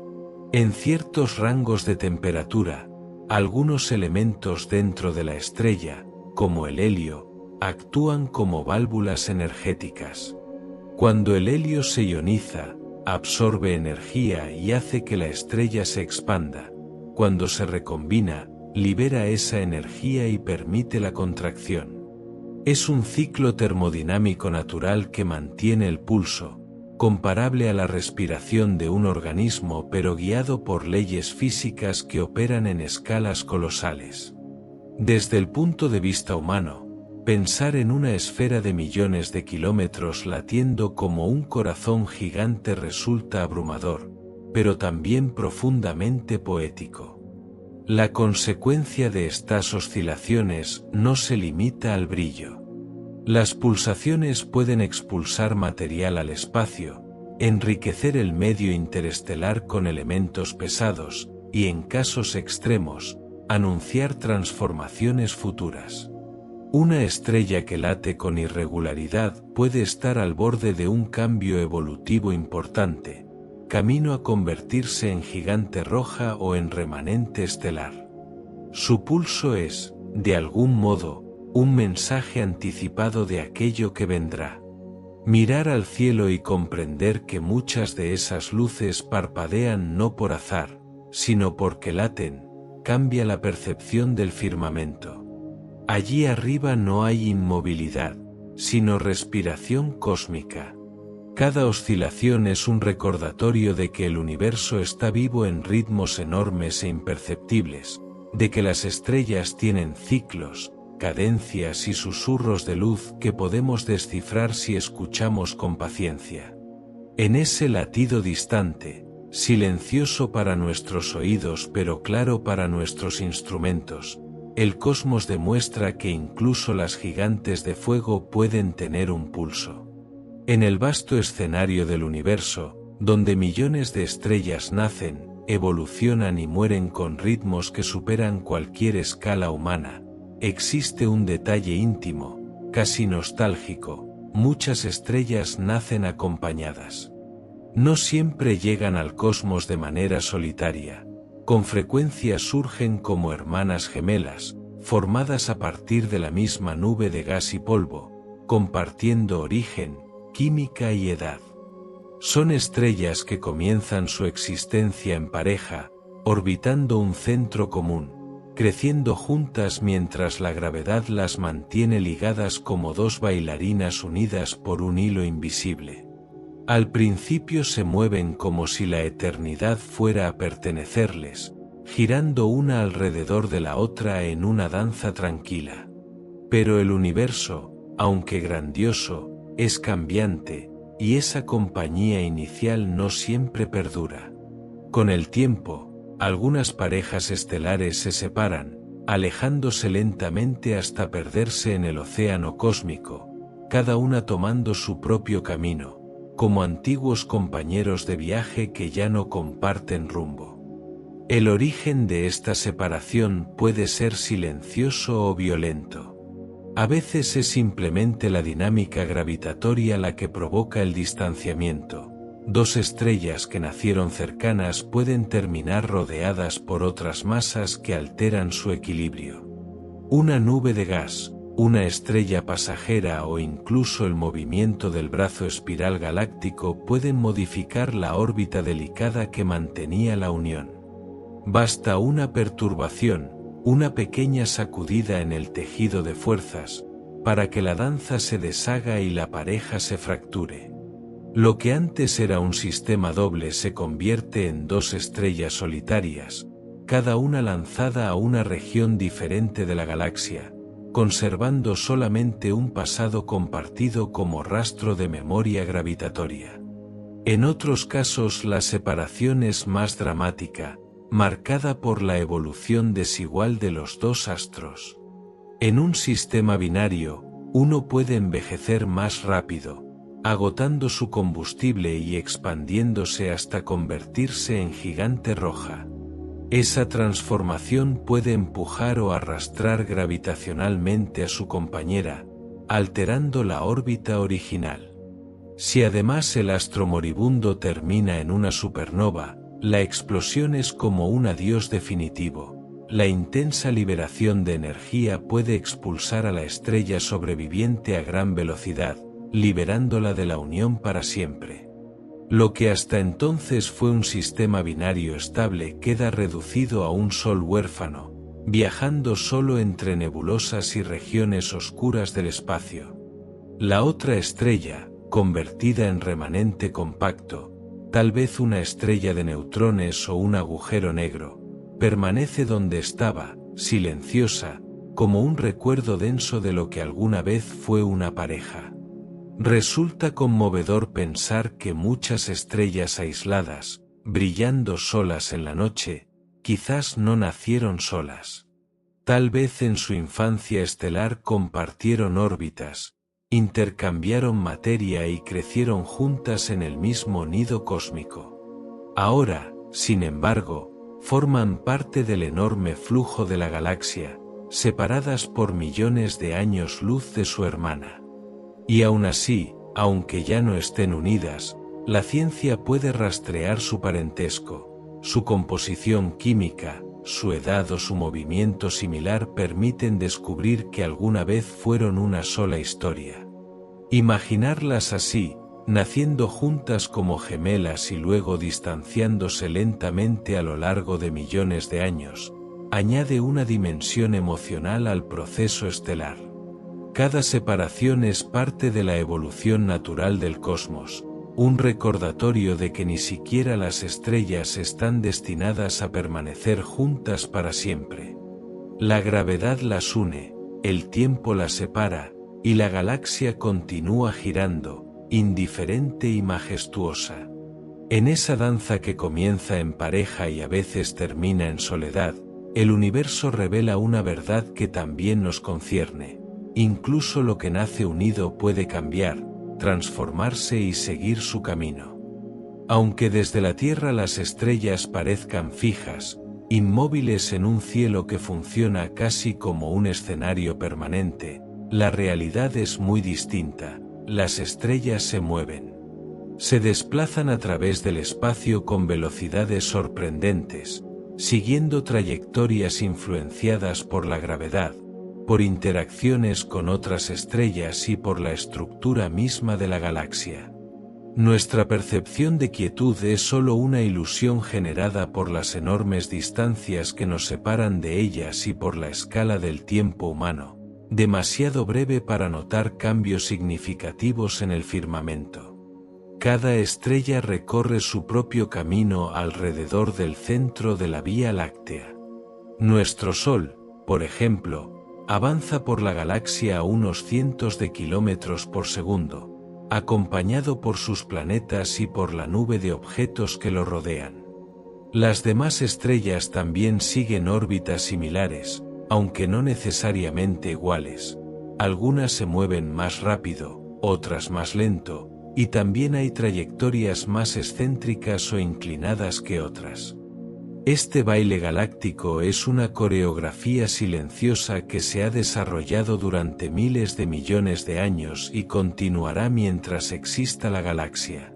En ciertos rangos de temperatura, algunos elementos dentro de la estrella, como el helio, actúan como válvulas energéticas. Cuando el helio se ioniza, absorbe energía y hace que la estrella se expanda. Cuando se recombina, libera esa energía y permite la contracción. Es un ciclo termodinámico natural que mantiene el pulso, comparable a la respiración de un organismo pero guiado por leyes físicas que operan en escalas colosales. Desde el punto de vista humano, pensar en una esfera de millones de kilómetros latiendo como un corazón gigante resulta abrumador, pero también profundamente poético. La consecuencia de estas oscilaciones no se limita al brillo. Las pulsaciones pueden expulsar material al espacio, enriquecer el medio interestelar con elementos pesados, y en casos extremos, anunciar transformaciones futuras. Una estrella que late con irregularidad puede estar al borde de un cambio evolutivo importante, camino a convertirse en gigante roja o en remanente estelar. Su pulso es, de algún modo, un mensaje anticipado de aquello que vendrá. Mirar al cielo y comprender que muchas de esas luces parpadean no por azar, sino porque laten, cambia la percepción del firmamento. Allí arriba no hay inmovilidad, sino respiración cósmica. Cada oscilación es un recordatorio de que el universo está vivo en ritmos enormes e imperceptibles, de que las estrellas tienen ciclos, cadencias y susurros de luz que podemos descifrar si escuchamos con paciencia. En ese latido distante, silencioso para nuestros oídos pero claro para nuestros instrumentos, el cosmos demuestra que incluso las gigantes de fuego pueden tener un pulso. En el vasto escenario del universo, donde millones de estrellas nacen, evolucionan y mueren con ritmos que superan cualquier escala humana, existe un detalle íntimo, casi nostálgico: muchas estrellas nacen acompañadas. No siempre llegan al cosmos de manera solitaria, con frecuencia surgen como hermanas gemelas, formadas a partir de la misma nube de gas y polvo, compartiendo origen, química y edad. Son estrellas que comienzan su existencia en pareja, orbitando un centro común, creciendo juntas mientras la gravedad las mantiene ligadas como dos bailarinas unidas por un hilo invisible. Al principio se mueven como si la eternidad fuera a pertenecerles, girando una alrededor de la otra en una danza tranquila. Pero el universo, aunque grandioso, es cambiante, y esa compañía inicial no siempre perdura. Con el tiempo, algunas parejas estelares se separan, alejándose lentamente hasta perderse en el océano cósmico, cada una tomando su propio camino, como antiguos compañeros de viaje que ya no comparten rumbo. El origen de esta separación puede ser silencioso o violento. A veces es simplemente la dinámica gravitatoria la que provoca el distanciamiento. Dos estrellas que nacieron cercanas pueden terminar rodeadas por otras masas que alteran su equilibrio. Una nube de gas, una estrella pasajera o incluso el movimiento del brazo espiral galáctico pueden modificar la órbita delicada que mantenía la unión. Basta una perturbación, una pequeña sacudida en el tejido de fuerzas, para que la danza se deshaga y la pareja se fracture. Lo que antes era un sistema doble se convierte en dos estrellas solitarias, cada una lanzada a una región diferente de la galaxia, conservando solamente un pasado compartido como rastro de memoria gravitatoria. En otros casos la separación es más dramática, marcada por la evolución desigual de los dos astros. En un sistema binario, uno puede envejecer más rápido, agotando su combustible y expandiéndose hasta convertirse en gigante roja. Esa transformación puede empujar o arrastrar gravitacionalmente a su compañera, alterando la órbita original. Si además el astro moribundo termina en una supernova, la explosión es como un adiós definitivo. La intensa liberación de energía puede expulsar a la estrella sobreviviente a gran velocidad, liberándola de la unión para siempre. Lo que hasta entonces fue un sistema binario estable queda reducido a un sol huérfano, viajando solo entre nebulosas y regiones oscuras del espacio. La otra estrella, convertida en remanente compacto, tal vez una estrella de neutrones o un agujero negro, permanece donde estaba, silenciosa, como un recuerdo denso de lo que alguna vez fue una pareja. Resulta conmovedor pensar que muchas estrellas aisladas, brillando solas en la noche, quizás no nacieron solas. Tal vez en su infancia estelar compartieron órbitas, intercambiaron materia y crecieron juntas en el mismo nido cósmico. Ahora, sin embargo, forman parte del enorme flujo de la galaxia, separadas por millones de años luz de su hermana. Y aún así, aunque ya no estén unidas, la ciencia puede rastrear su parentesco, su composición química, su edad o su movimiento similar permiten descubrir que alguna vez fueron una sola historia. Imaginarlas así, naciendo juntas como gemelas y luego distanciándose lentamente a lo largo de millones de años, añade una dimensión emocional al proceso estelar. Cada separación es parte de la evolución natural del cosmos, un recordatorio de que ni siquiera las estrellas están destinadas a permanecer juntas para siempre. La gravedad las une, el tiempo las separa, y la galaxia continúa girando, indiferente y majestuosa. En esa danza que comienza en pareja y a veces termina en soledad, el universo revela una verdad que también nos concierne. Incluso lo que nace unido puede cambiar, transformarse y seguir su camino. Aunque desde la Tierra las estrellas parezcan fijas, inmóviles en un cielo que funciona casi como un escenario permanente, la realidad es muy distinta. Las estrellas se mueven. Se desplazan a través del espacio con velocidades sorprendentes, siguiendo trayectorias influenciadas por la gravedad, por interacciones con otras estrellas y por la estructura misma de la galaxia. Nuestra percepción de quietud es solo una ilusión generada por las enormes distancias que nos separan de ellas y por la escala del tiempo humano, demasiado breve para notar cambios significativos en el firmamento. Cada estrella recorre su propio camino alrededor del centro de la Vía Láctea. Nuestro Sol, por ejemplo, avanza por la galaxia a unos cientos de kilómetros por segundo, acompañado por sus planetas y por la nube de objetos que lo rodean. Las demás estrellas también siguen órbitas similares, aunque no necesariamente iguales. Algunas se mueven más rápido, otras más lento, y también hay trayectorias más excéntricas o inclinadas que otras. Este baile galáctico es una coreografía silenciosa que se ha desarrollado durante miles de millones de años y continuará mientras exista la galaxia.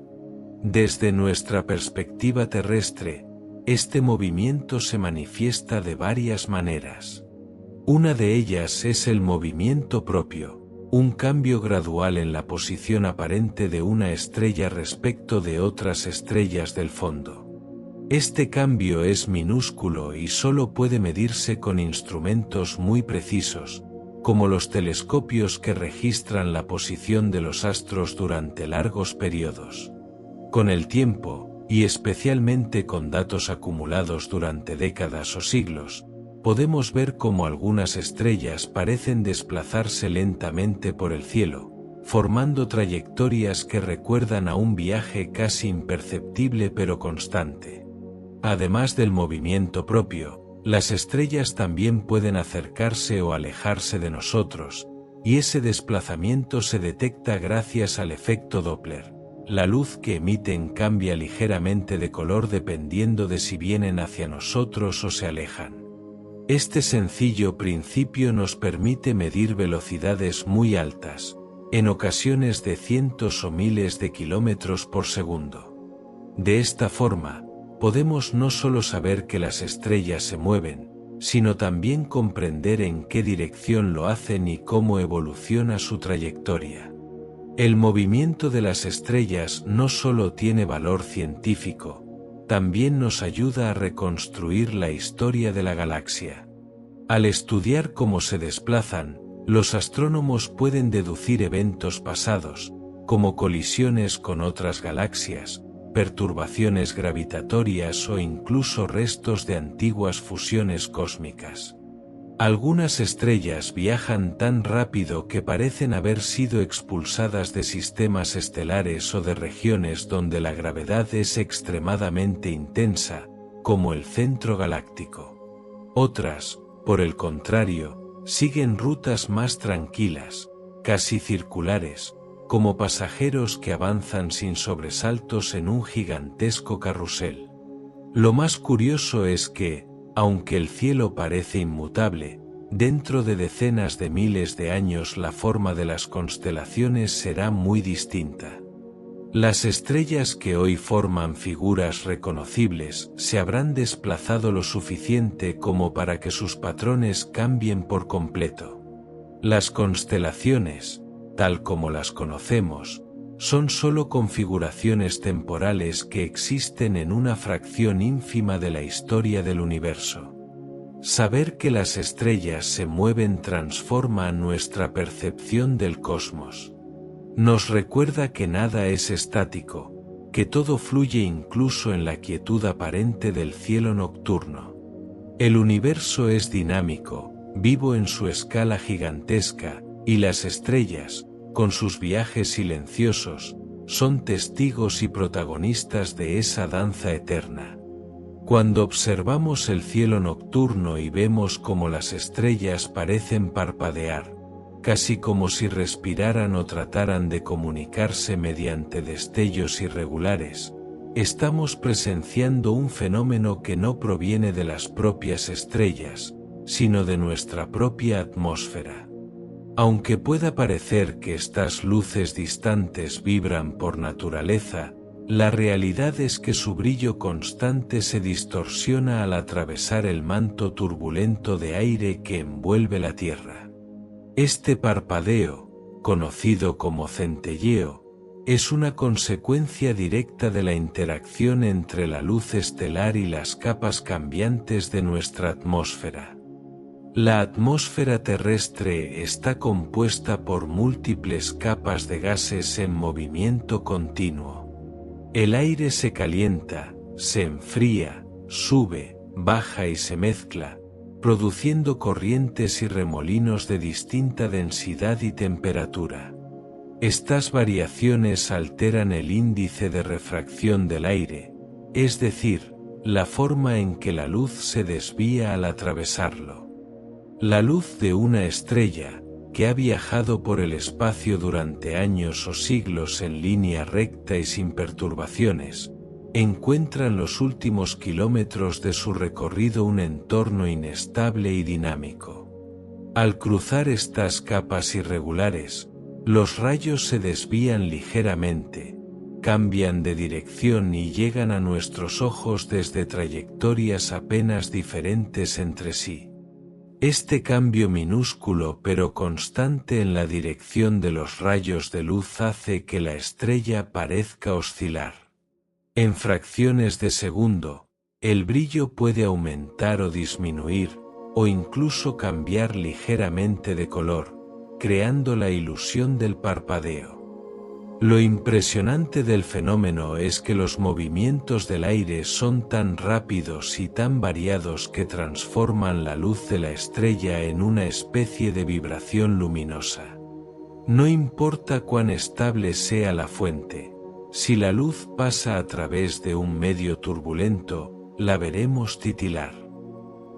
Desde nuestra perspectiva terrestre, este movimiento se manifiesta de varias maneras. Una de ellas es el movimiento propio, un cambio gradual en la posición aparente de una estrella respecto de otras estrellas del fondo. Este cambio es minúsculo y solo puede medirse con instrumentos muy precisos, como los telescopios que registran la posición de los astros durante largos periodos. Con el tiempo, y especialmente con datos acumulados durante décadas o siglos, podemos ver cómo algunas estrellas parecen desplazarse lentamente por el cielo, formando trayectorias que recuerdan a un viaje casi imperceptible pero constante. Además del movimiento propio, las estrellas también pueden acercarse o alejarse de nosotros, y ese desplazamiento se detecta gracias al efecto Doppler. La luz que emiten cambia ligeramente de color dependiendo de si vienen hacia nosotros o se alejan. Este sencillo principio nos permite medir velocidades muy altas, en ocasiones de cientos o miles de kilómetros por segundo. De esta forma, podemos no solo saber que las estrellas se mueven, sino también comprender en qué dirección lo hacen y cómo evoluciona su trayectoria. El movimiento de las estrellas no solo tiene valor científico, también nos ayuda a reconstruir la historia de la galaxia. Al estudiar cómo se desplazan, los astrónomos pueden deducir eventos pasados, como colisiones con otras galaxias, perturbaciones gravitatorias o incluso restos de antiguas fusiones cósmicas. Algunas estrellas viajan tan rápido que parecen haber sido expulsadas de sistemas estelares o de regiones donde la gravedad es extremadamente intensa, como el centro galáctico. Otras, por el contrario, siguen rutas más tranquilas, casi circulares, como pasajeros que avanzan sin sobresaltos en un gigantesco carrusel. Lo más curioso es que, aunque el cielo parece inmutable, dentro de decenas de miles de años la forma de las constelaciones será muy distinta. Las estrellas que hoy forman figuras reconocibles se habrán desplazado lo suficiente como para que sus patrones cambien por completo. Las constelaciones, tal como las conocemos, son solo configuraciones temporales que existen en una fracción ínfima de la historia del universo. Saber que las estrellas se mueven transforma nuestra percepción del cosmos. Nos recuerda que nada es estático, que todo fluye incluso en la quietud aparente del cielo nocturno. El universo es dinámico, vivo en su escala gigantesca, y las estrellas, con sus viajes silenciosos, son testigos y protagonistas de esa danza eterna. Cuando observamos el cielo nocturno y vemos cómo las estrellas parecen parpadear, casi como si respiraran o trataran de comunicarse mediante destellos irregulares, estamos presenciando un fenómeno que no proviene de las propias estrellas, sino de nuestra propia atmósfera. Aunque pueda parecer que estas luces distantes vibran por naturaleza, la realidad es que su brillo constante se distorsiona al atravesar el manto turbulento de aire que envuelve la Tierra. Este parpadeo, conocido como centelleo, es una consecuencia directa de la interacción entre la luz estelar y las capas cambiantes de nuestra atmósfera. La atmósfera terrestre está compuesta por múltiples capas de gases en movimiento continuo. El aire se calienta, se enfría, sube, baja y se mezcla, produciendo corrientes y remolinos de distinta densidad y temperatura. Estas variaciones alteran el índice de refracción del aire, es decir, la forma en que la luz se desvía al atravesarlo. La luz de una estrella, que ha viajado por el espacio durante años o siglos en línea recta y sin perturbaciones, encuentra en los últimos kilómetros de su recorrido un entorno inestable y dinámico. Al cruzar estas capas irregulares, los rayos se desvían ligeramente, cambian de dirección y llegan a nuestros ojos desde trayectorias apenas diferentes entre sí. Este cambio minúsculo pero constante en la dirección de los rayos de luz hace que la estrella parezca oscilar. En fracciones de segundo, el brillo puede aumentar o disminuir, o incluso cambiar ligeramente de color, creando la ilusión del parpadeo. Lo impresionante del fenómeno es que los movimientos del aire son tan rápidos y tan variados que transforman la luz de la estrella en una especie de vibración luminosa. No importa cuán estable sea la fuente, si la luz pasa a través de un medio turbulento, la veremos titilar.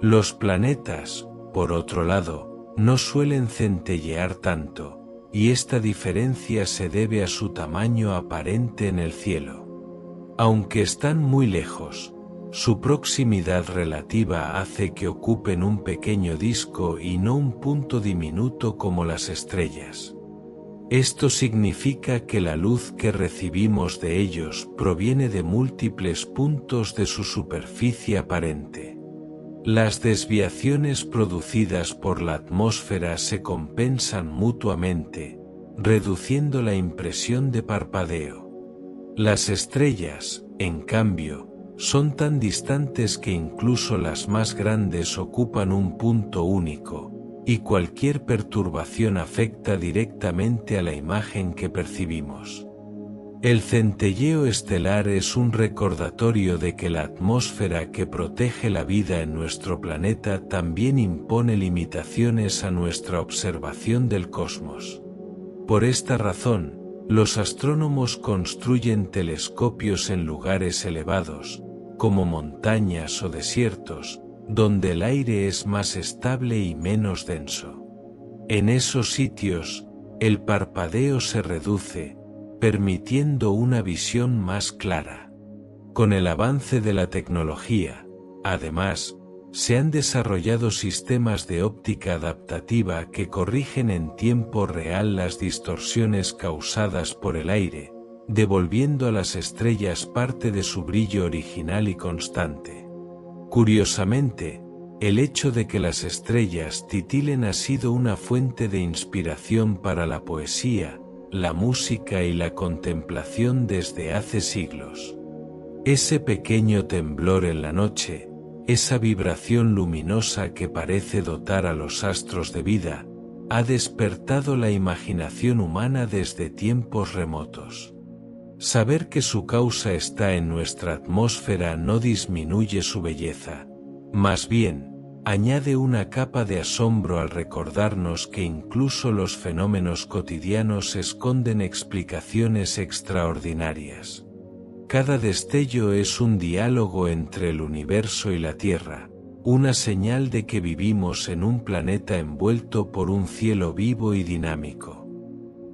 Los planetas, por otro lado, no suelen centellear tanto, y esta diferencia se debe a su tamaño aparente en el cielo. Aunque están muy lejos, su proximidad relativa hace que ocupen un pequeño disco y no un punto diminuto como las estrellas. Esto significa que la luz que recibimos de ellos proviene de múltiples puntos de su superficie aparente. Las desviaciones producidas por la atmósfera se compensan mutuamente, reduciendo la impresión de parpadeo. Las estrellas, en cambio, son tan distantes que incluso las más grandes ocupan un punto único, y cualquier perturbación afecta directamente a la imagen que percibimos. El centelleo estelar es un recordatorio de que la atmósfera que protege la vida en nuestro planeta también impone limitaciones a nuestra observación del cosmos. Por esta razón, los astrónomos construyen telescopios en lugares elevados, como montañas o desiertos, donde el aire es más estable y menos denso. En esos sitios, el parpadeo se reduce, permitiendo una visión más clara. Con el avance de la tecnología, además, se han desarrollado sistemas de óptica adaptativa que corrigen en tiempo real las distorsiones causadas por el aire, devolviendo a las estrellas parte de su brillo original y constante. Curiosamente, el hecho de que las estrellas titilen ha sido una fuente de inspiración para la poesía, la música y la contemplación desde hace siglos. Ese pequeño temblor en la noche, esa vibración luminosa que parece dotar a los astros de vida, ha despertado la imaginación humana desde tiempos remotos. Saber que su causa está en nuestra atmósfera no disminuye su belleza, más bien, añade una capa de asombro al recordarnos que incluso los fenómenos cotidianos esconden explicaciones extraordinarias. Cada destello es un diálogo entre el universo y la Tierra, una señal de que vivimos en un planeta envuelto por un cielo vivo y dinámico.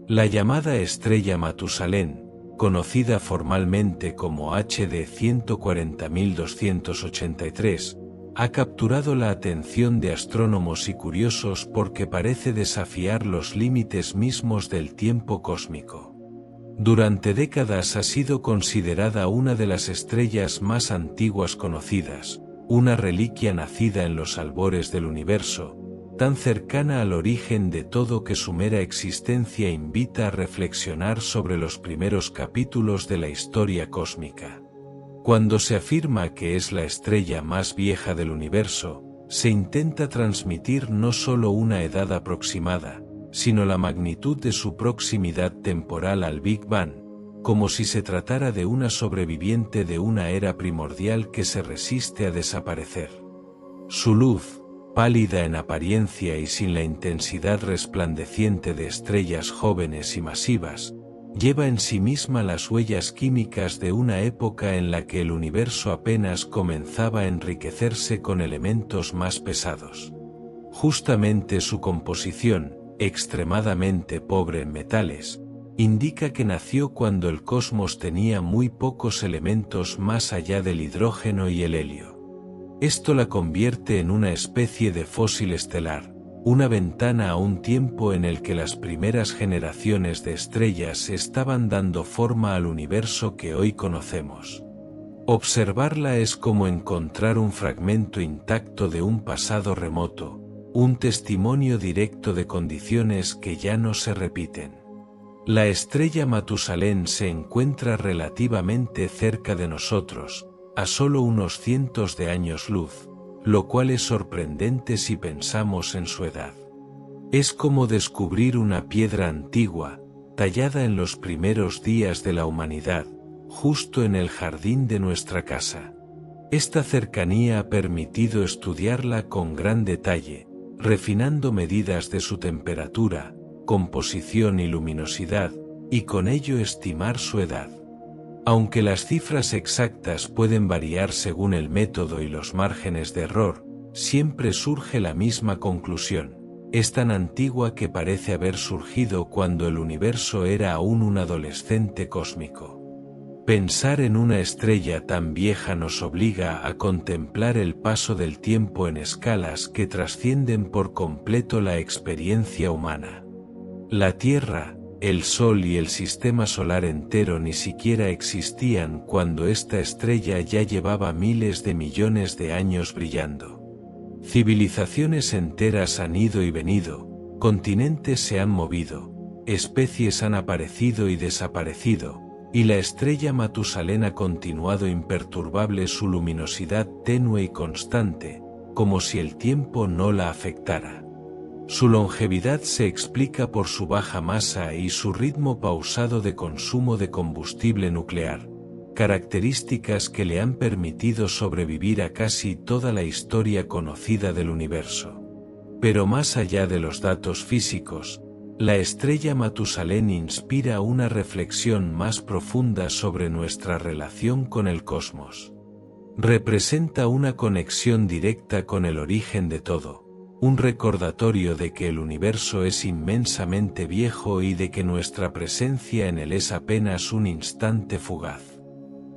La llamada estrella Matusalén, conocida formalmente como HD 140283, ha capturado la atención de astrónomos y curiosos porque parece desafiar los límites mismos del tiempo cósmico. Durante décadas ha sido considerada una de las estrellas más antiguas conocidas, una reliquia nacida en los albores del universo, tan cercana al origen de todo que su mera existencia invita a reflexionar sobre los primeros capítulos de la historia cósmica. Cuando se afirma que es la estrella más vieja del universo, se intenta transmitir no solo una edad aproximada, sino la magnitud de su proximidad temporal al Big Bang, como si se tratara de una sobreviviente de una era primordial que se resiste a desaparecer. Su luz, pálida en apariencia y sin la intensidad resplandeciente de estrellas jóvenes y masivas, lleva en sí misma las huellas químicas de una época en la que el universo apenas comenzaba a enriquecerse con elementos más pesados. Justamente su composición, extremadamente pobre en metales, indica que nació cuando el cosmos tenía muy pocos elementos más allá del hidrógeno y el helio. Esto la convierte en una especie de fósil estelar, una ventana a un tiempo en el que las primeras generaciones de estrellas estaban dando forma al universo que hoy conocemos. Observarla es como encontrar un fragmento intacto de un pasado remoto, un testimonio directo de condiciones que ya no se repiten. La estrella Matusalén se encuentra relativamente cerca de nosotros, a solo unos cientos de años luz, lo cual es sorprendente si pensamos en su edad. Es como descubrir una piedra antigua, tallada en los primeros días de la humanidad, justo en el jardín de nuestra casa. Esta cercanía ha permitido estudiarla con gran detalle, refinando medidas de su temperatura, composición y luminosidad, y con ello estimar su edad. Aunque las cifras exactas pueden variar según el método y los márgenes de error, siempre surge la misma conclusión: es tan antigua que parece haber surgido cuando el universo era aún un adolescente cósmico. Pensar en una estrella tan vieja nos obliga a contemplar el paso del tiempo en escalas que trascienden por completo la experiencia humana. La Tierra, el Sol y el sistema solar entero ni siquiera existían cuando esta estrella ya llevaba miles de millones de años brillando. Civilizaciones enteras han ido y venido, continentes se han movido, especies han aparecido y desaparecido, y la estrella Matusalén ha continuado imperturbable su luminosidad tenue y constante, como si el tiempo no la afectara. Su longevidad se explica por su baja masa y su ritmo pausado de consumo de combustible nuclear, características que le han permitido sobrevivir a casi toda la historia conocida del universo. Pero más allá de los datos físicos, la estrella Matusalén inspira una reflexión más profunda sobre nuestra relación con el cosmos. Representa una conexión directa con el origen de todo, un recordatorio de que el universo es inmensamente viejo y de que nuestra presencia en él es apenas un instante fugaz.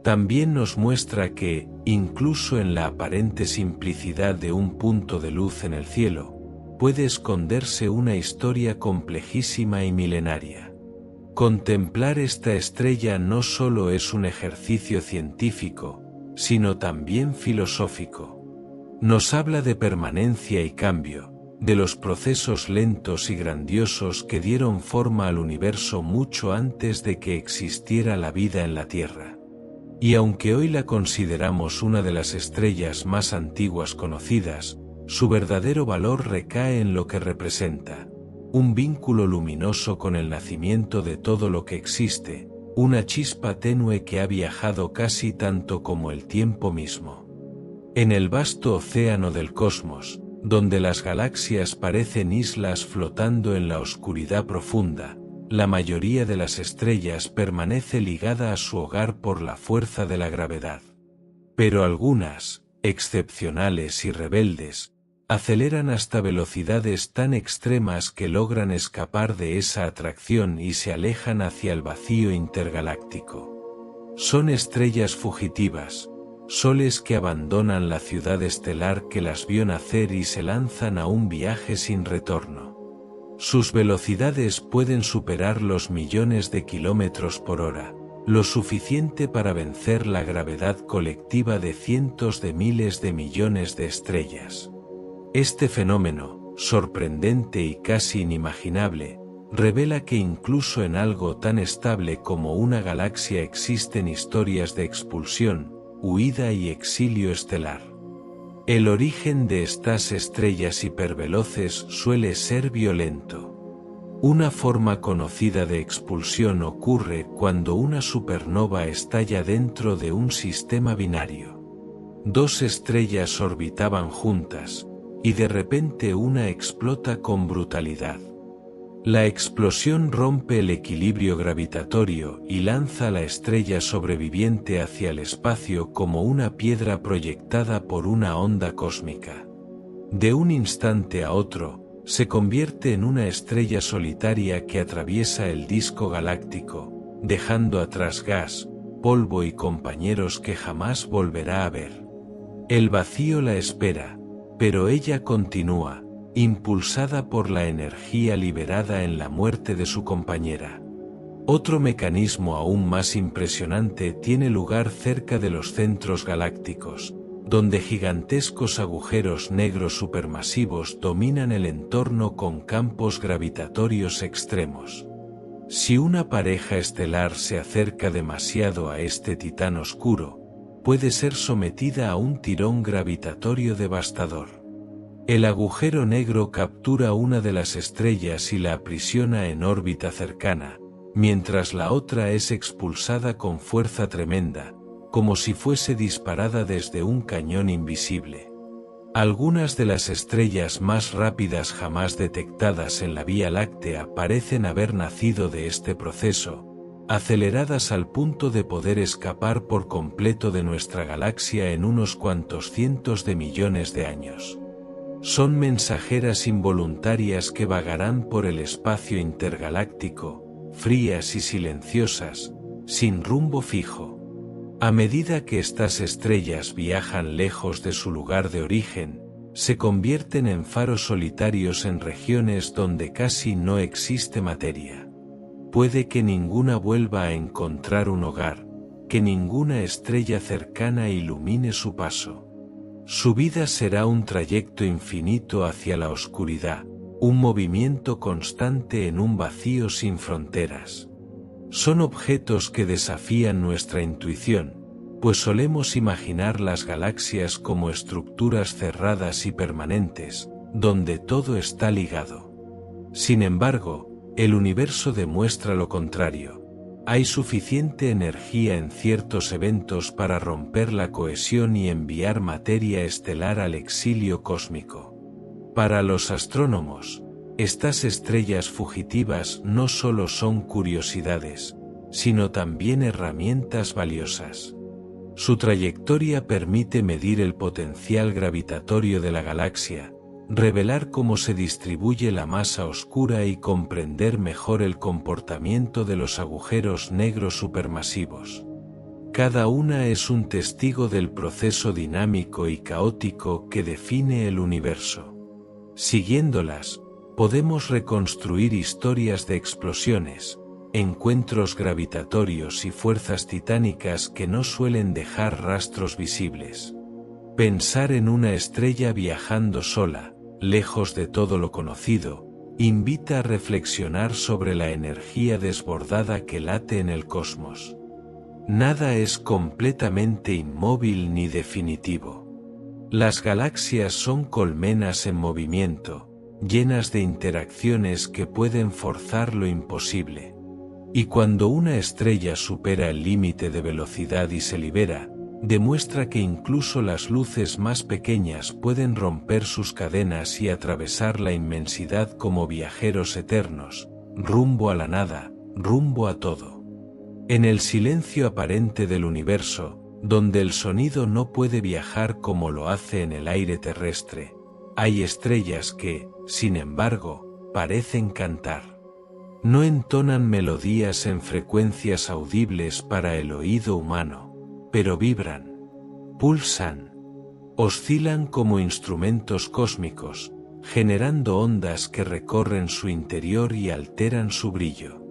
También nos muestra que, incluso en la aparente simplicidad de un punto de luz en el cielo, puede esconderse una historia complejísima y milenaria. Contemplar esta estrella no solo es un ejercicio científico, sino también filosófico. Nos habla de permanencia y cambio, de los procesos lentos y grandiosos que dieron forma al universo mucho antes de que existiera la vida en la Tierra. Y aunque hoy la consideramos una de las estrellas más antiguas conocidas, su verdadero valor recae en lo que representa: un vínculo luminoso con el nacimiento de todo lo que existe, una chispa tenue que ha viajado casi tanto como el tiempo mismo. En el vasto océano del cosmos, donde las galaxias parecen islas flotando en la oscuridad profunda, la mayoría de las estrellas permanece ligada a su hogar por la fuerza de la gravedad. Pero algunas, excepcionales y rebeldes, aceleran hasta velocidades tan extremas que logran escapar de esa atracción y se alejan hacia el vacío intergaláctico. Son estrellas fugitivas, soles que abandonan la ciudad estelar que las vio nacer y se lanzan a un viaje sin retorno. Sus velocidades pueden superar los millones de kilómetros por hora, lo suficiente para vencer la gravedad colectiva de cientos de miles de millones de estrellas. Este fenómeno, sorprendente y casi inimaginable, revela que incluso en algo tan estable como una galaxia existen historias de expulsión, huida y exilio estelar. El origen de estas estrellas hiperveloces suele ser violento. Una forma conocida de expulsión ocurre cuando una supernova estalla dentro de un sistema binario. Dos estrellas orbitaban juntas, y de repente una explota con brutalidad. La explosión rompe el equilibrio gravitatorio y lanza a la estrella sobreviviente hacia el espacio como una piedra proyectada por una onda cósmica. De un instante a otro, se convierte en una estrella solitaria que atraviesa el disco galáctico, dejando atrás gas, polvo y compañeros que jamás volverá a ver. El vacío la espera, pero ella continúa, impulsada por la energía liberada en la muerte de su compañera. Otro mecanismo aún más impresionante tiene lugar cerca de los centros galácticos, donde gigantescos agujeros negros supermasivos dominan el entorno con campos gravitatorios extremos. Si una pareja estelar se acerca demasiado a este titán oscuro, puede ser sometida a un tirón gravitatorio devastador. El agujero negro captura una de las estrellas y la aprisiona en órbita cercana, mientras la otra es expulsada con fuerza tremenda, como si fuese disparada desde un cañón invisible. Algunas de las estrellas más rápidas jamás detectadas en la Vía Láctea parecen haber nacido de este proceso, aceleradas al punto de poder escapar por completo de nuestra galaxia en unos cuantos cientos de millones de años. Son mensajeras involuntarias que vagarán por el espacio intergaláctico, frías y silenciosas, sin rumbo fijo. A medida que estas estrellas viajan lejos de su lugar de origen, se convierten en faros solitarios en regiones donde casi no existe materia. Puede que ninguna vuelva a encontrar un hogar, que ninguna estrella cercana ilumine su paso. Su vida será un trayecto infinito hacia la oscuridad, un movimiento constante en un vacío sin fronteras. Son objetos que desafían nuestra intuición, pues solemos imaginar las galaxias como estructuras cerradas y permanentes, donde todo está ligado. Sin embargo, el universo demuestra lo contrario. Hay suficiente energía en ciertos eventos para romper la cohesión y enviar materia estelar al exilio cósmico. Para los astrónomos, estas estrellas fugitivas no solo son curiosidades, sino también herramientas valiosas. Su trayectoria permite medir el potencial gravitatorio de la galaxia, revelar cómo se distribuye la masa oscura y comprender mejor el comportamiento de los agujeros negros supermasivos. Cada una es un testigo del proceso dinámico y caótico que define el universo. Siguiéndolas, podemos reconstruir historias de explosiones, encuentros gravitatorios y fuerzas titánicas que no suelen dejar rastros visibles. Pensar en una estrella viajando sola, lejos de todo lo conocido, invita a reflexionar sobre la energía desbordada que late en el cosmos. Nada es completamente inmóvil ni definitivo. Las galaxias son colmenas en movimiento, llenas de interacciones que pueden forzar lo imposible. Y cuando una estrella supera el límite de velocidad y se libera, demuestra que incluso las luces más pequeñas pueden romper sus cadenas y atravesar la inmensidad como viajeros eternos, rumbo a la nada, rumbo a todo. En el silencio aparente del universo, donde el sonido no puede viajar como lo hace en el aire terrestre, hay estrellas que, sin embargo, parecen cantar. No entonan melodías en frecuencias audibles para el oído humano, pero vibran, pulsan, oscilan como instrumentos cósmicos, generando ondas que recorren su interior y alteran su brillo.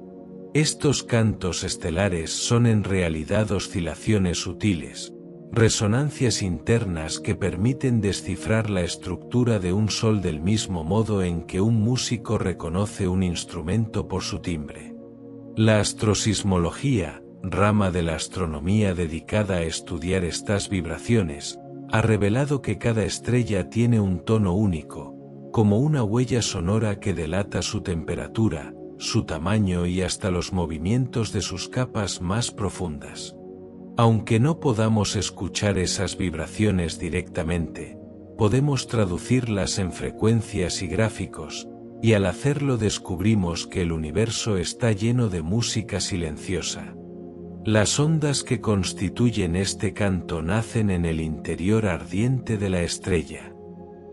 Estos cantos estelares son en realidad oscilaciones sutiles, resonancias internas que permiten descifrar la estructura de un sol del mismo modo en que un músico reconoce un instrumento por su timbre. La astrosismología, rama de la astronomía dedicada a estudiar estas vibraciones, ha revelado que cada estrella tiene un tono único, como una huella sonora que delata su temperatura, su tamaño y hasta los movimientos de sus capas más profundas. Aunque no podamos escuchar esas vibraciones directamente, podemos traducirlas en frecuencias y gráficos, y al hacerlo descubrimos que el universo está lleno de música silenciosa. Las ondas que constituyen este canto nacen en el interior ardiente de la estrella.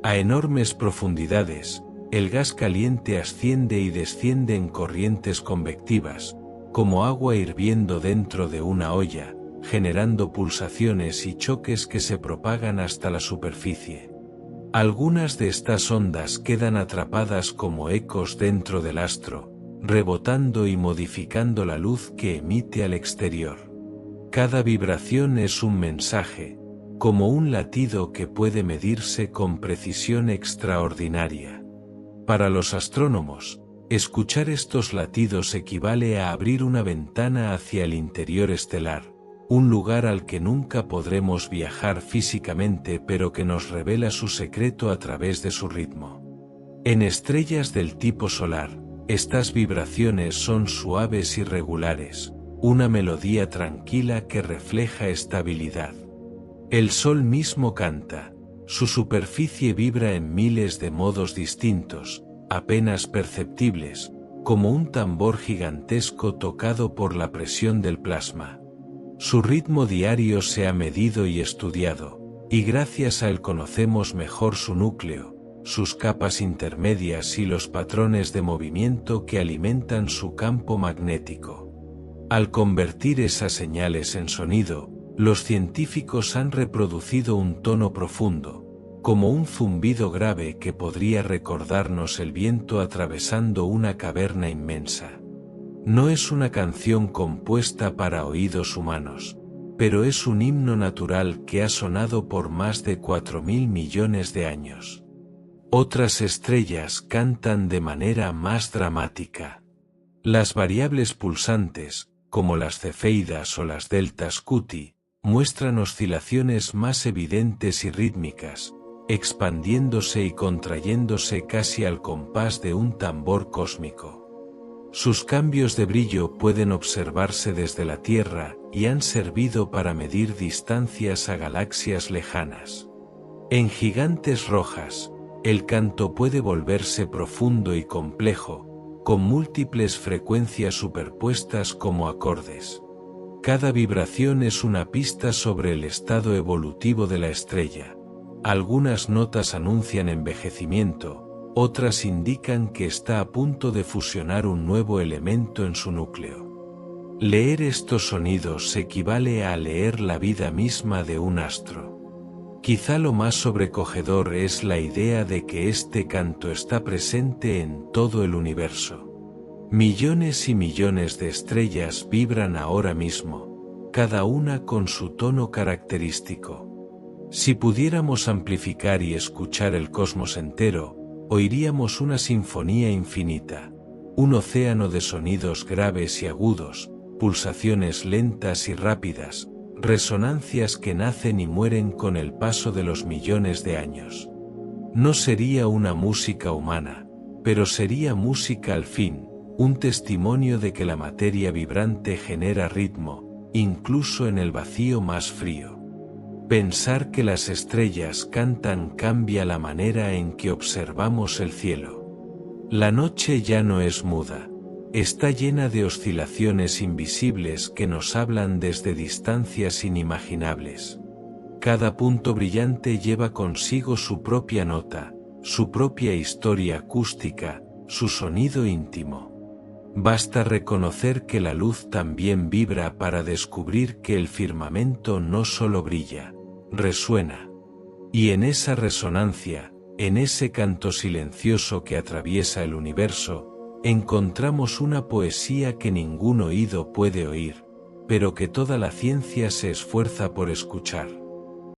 A enormes profundidades, el gas caliente asciende y desciende en corrientes convectivas, como agua hirviendo dentro de una olla, generando pulsaciones y choques que se propagan hasta la superficie. Algunas de estas ondas quedan atrapadas como ecos dentro del astro, rebotando y modificando la luz que emite al exterior. Cada vibración es un mensaje, como un latido que puede medirse con precisión extraordinaria. Para los astrónomos, escuchar estos latidos equivale a abrir una ventana hacia el interior estelar, un lugar al que nunca podremos viajar físicamente pero que nos revela su secreto a través de su ritmo. En estrellas del tipo solar, estas vibraciones son suaves y regulares, una melodía tranquila que refleja estabilidad. El Sol mismo canta. Su superficie vibra en miles de modos distintos, apenas perceptibles, como un tambor gigantesco tocado por la presión del plasma. Su ritmo diario se ha medido y estudiado, y gracias a él conocemos mejor su núcleo, sus capas intermedias y los patrones de movimiento que alimentan su campo magnético. Al convertir esas señales en sonido, los científicos han reproducido un tono profundo, como un zumbido grave que podría recordarnos el viento atravesando una caverna inmensa. No es una canción compuesta para oídos humanos, pero es un himno natural que ha sonado por más de 4.000 millones de años. Otras estrellas cantan de manera más dramática. Las variables pulsantes, como las cefeidas o las deltas Scuti, muestran oscilaciones más evidentes y rítmicas, expandiéndose y contrayéndose casi al compás de un tambor cósmico. Sus cambios de brillo pueden observarse desde la Tierra y han servido para medir distancias a galaxias lejanas. En gigantes rojas, el canto puede volverse profundo y complejo, con múltiples frecuencias superpuestas como acordes. Cada vibración es una pista sobre el estado evolutivo de la estrella. Algunas notas anuncian envejecimiento, otras indican que está a punto de fusionar un nuevo elemento en su núcleo. Leer estos sonidos equivale a leer la vida misma de un astro. Quizá lo más sobrecogedor es la idea de que este canto está presente en todo el universo. Millones y millones de estrellas vibran ahora mismo, cada una con su tono característico. Si pudiéramos amplificar y escuchar el cosmos entero, oiríamos una sinfonía infinita, un océano de sonidos graves y agudos, pulsaciones lentas y rápidas, resonancias que nacen y mueren con el paso de los millones de años. No sería una música humana, pero sería música al fin, un testimonio de que la materia vibrante genera ritmo, incluso en el vacío más frío. Pensar que las estrellas cantan cambia la manera en que observamos el cielo. La noche ya no es muda, está llena de oscilaciones invisibles que nos hablan desde distancias inimaginables. Cada punto brillante lleva consigo su propia nota, su propia historia acústica, su sonido íntimo. Basta reconocer que la luz también vibra para descubrir que el firmamento no solo brilla, resuena. Y en esa resonancia, en ese canto silencioso que atraviesa el universo, encontramos una poesía que ningún oído puede oír, pero que toda la ciencia se esfuerza por escuchar.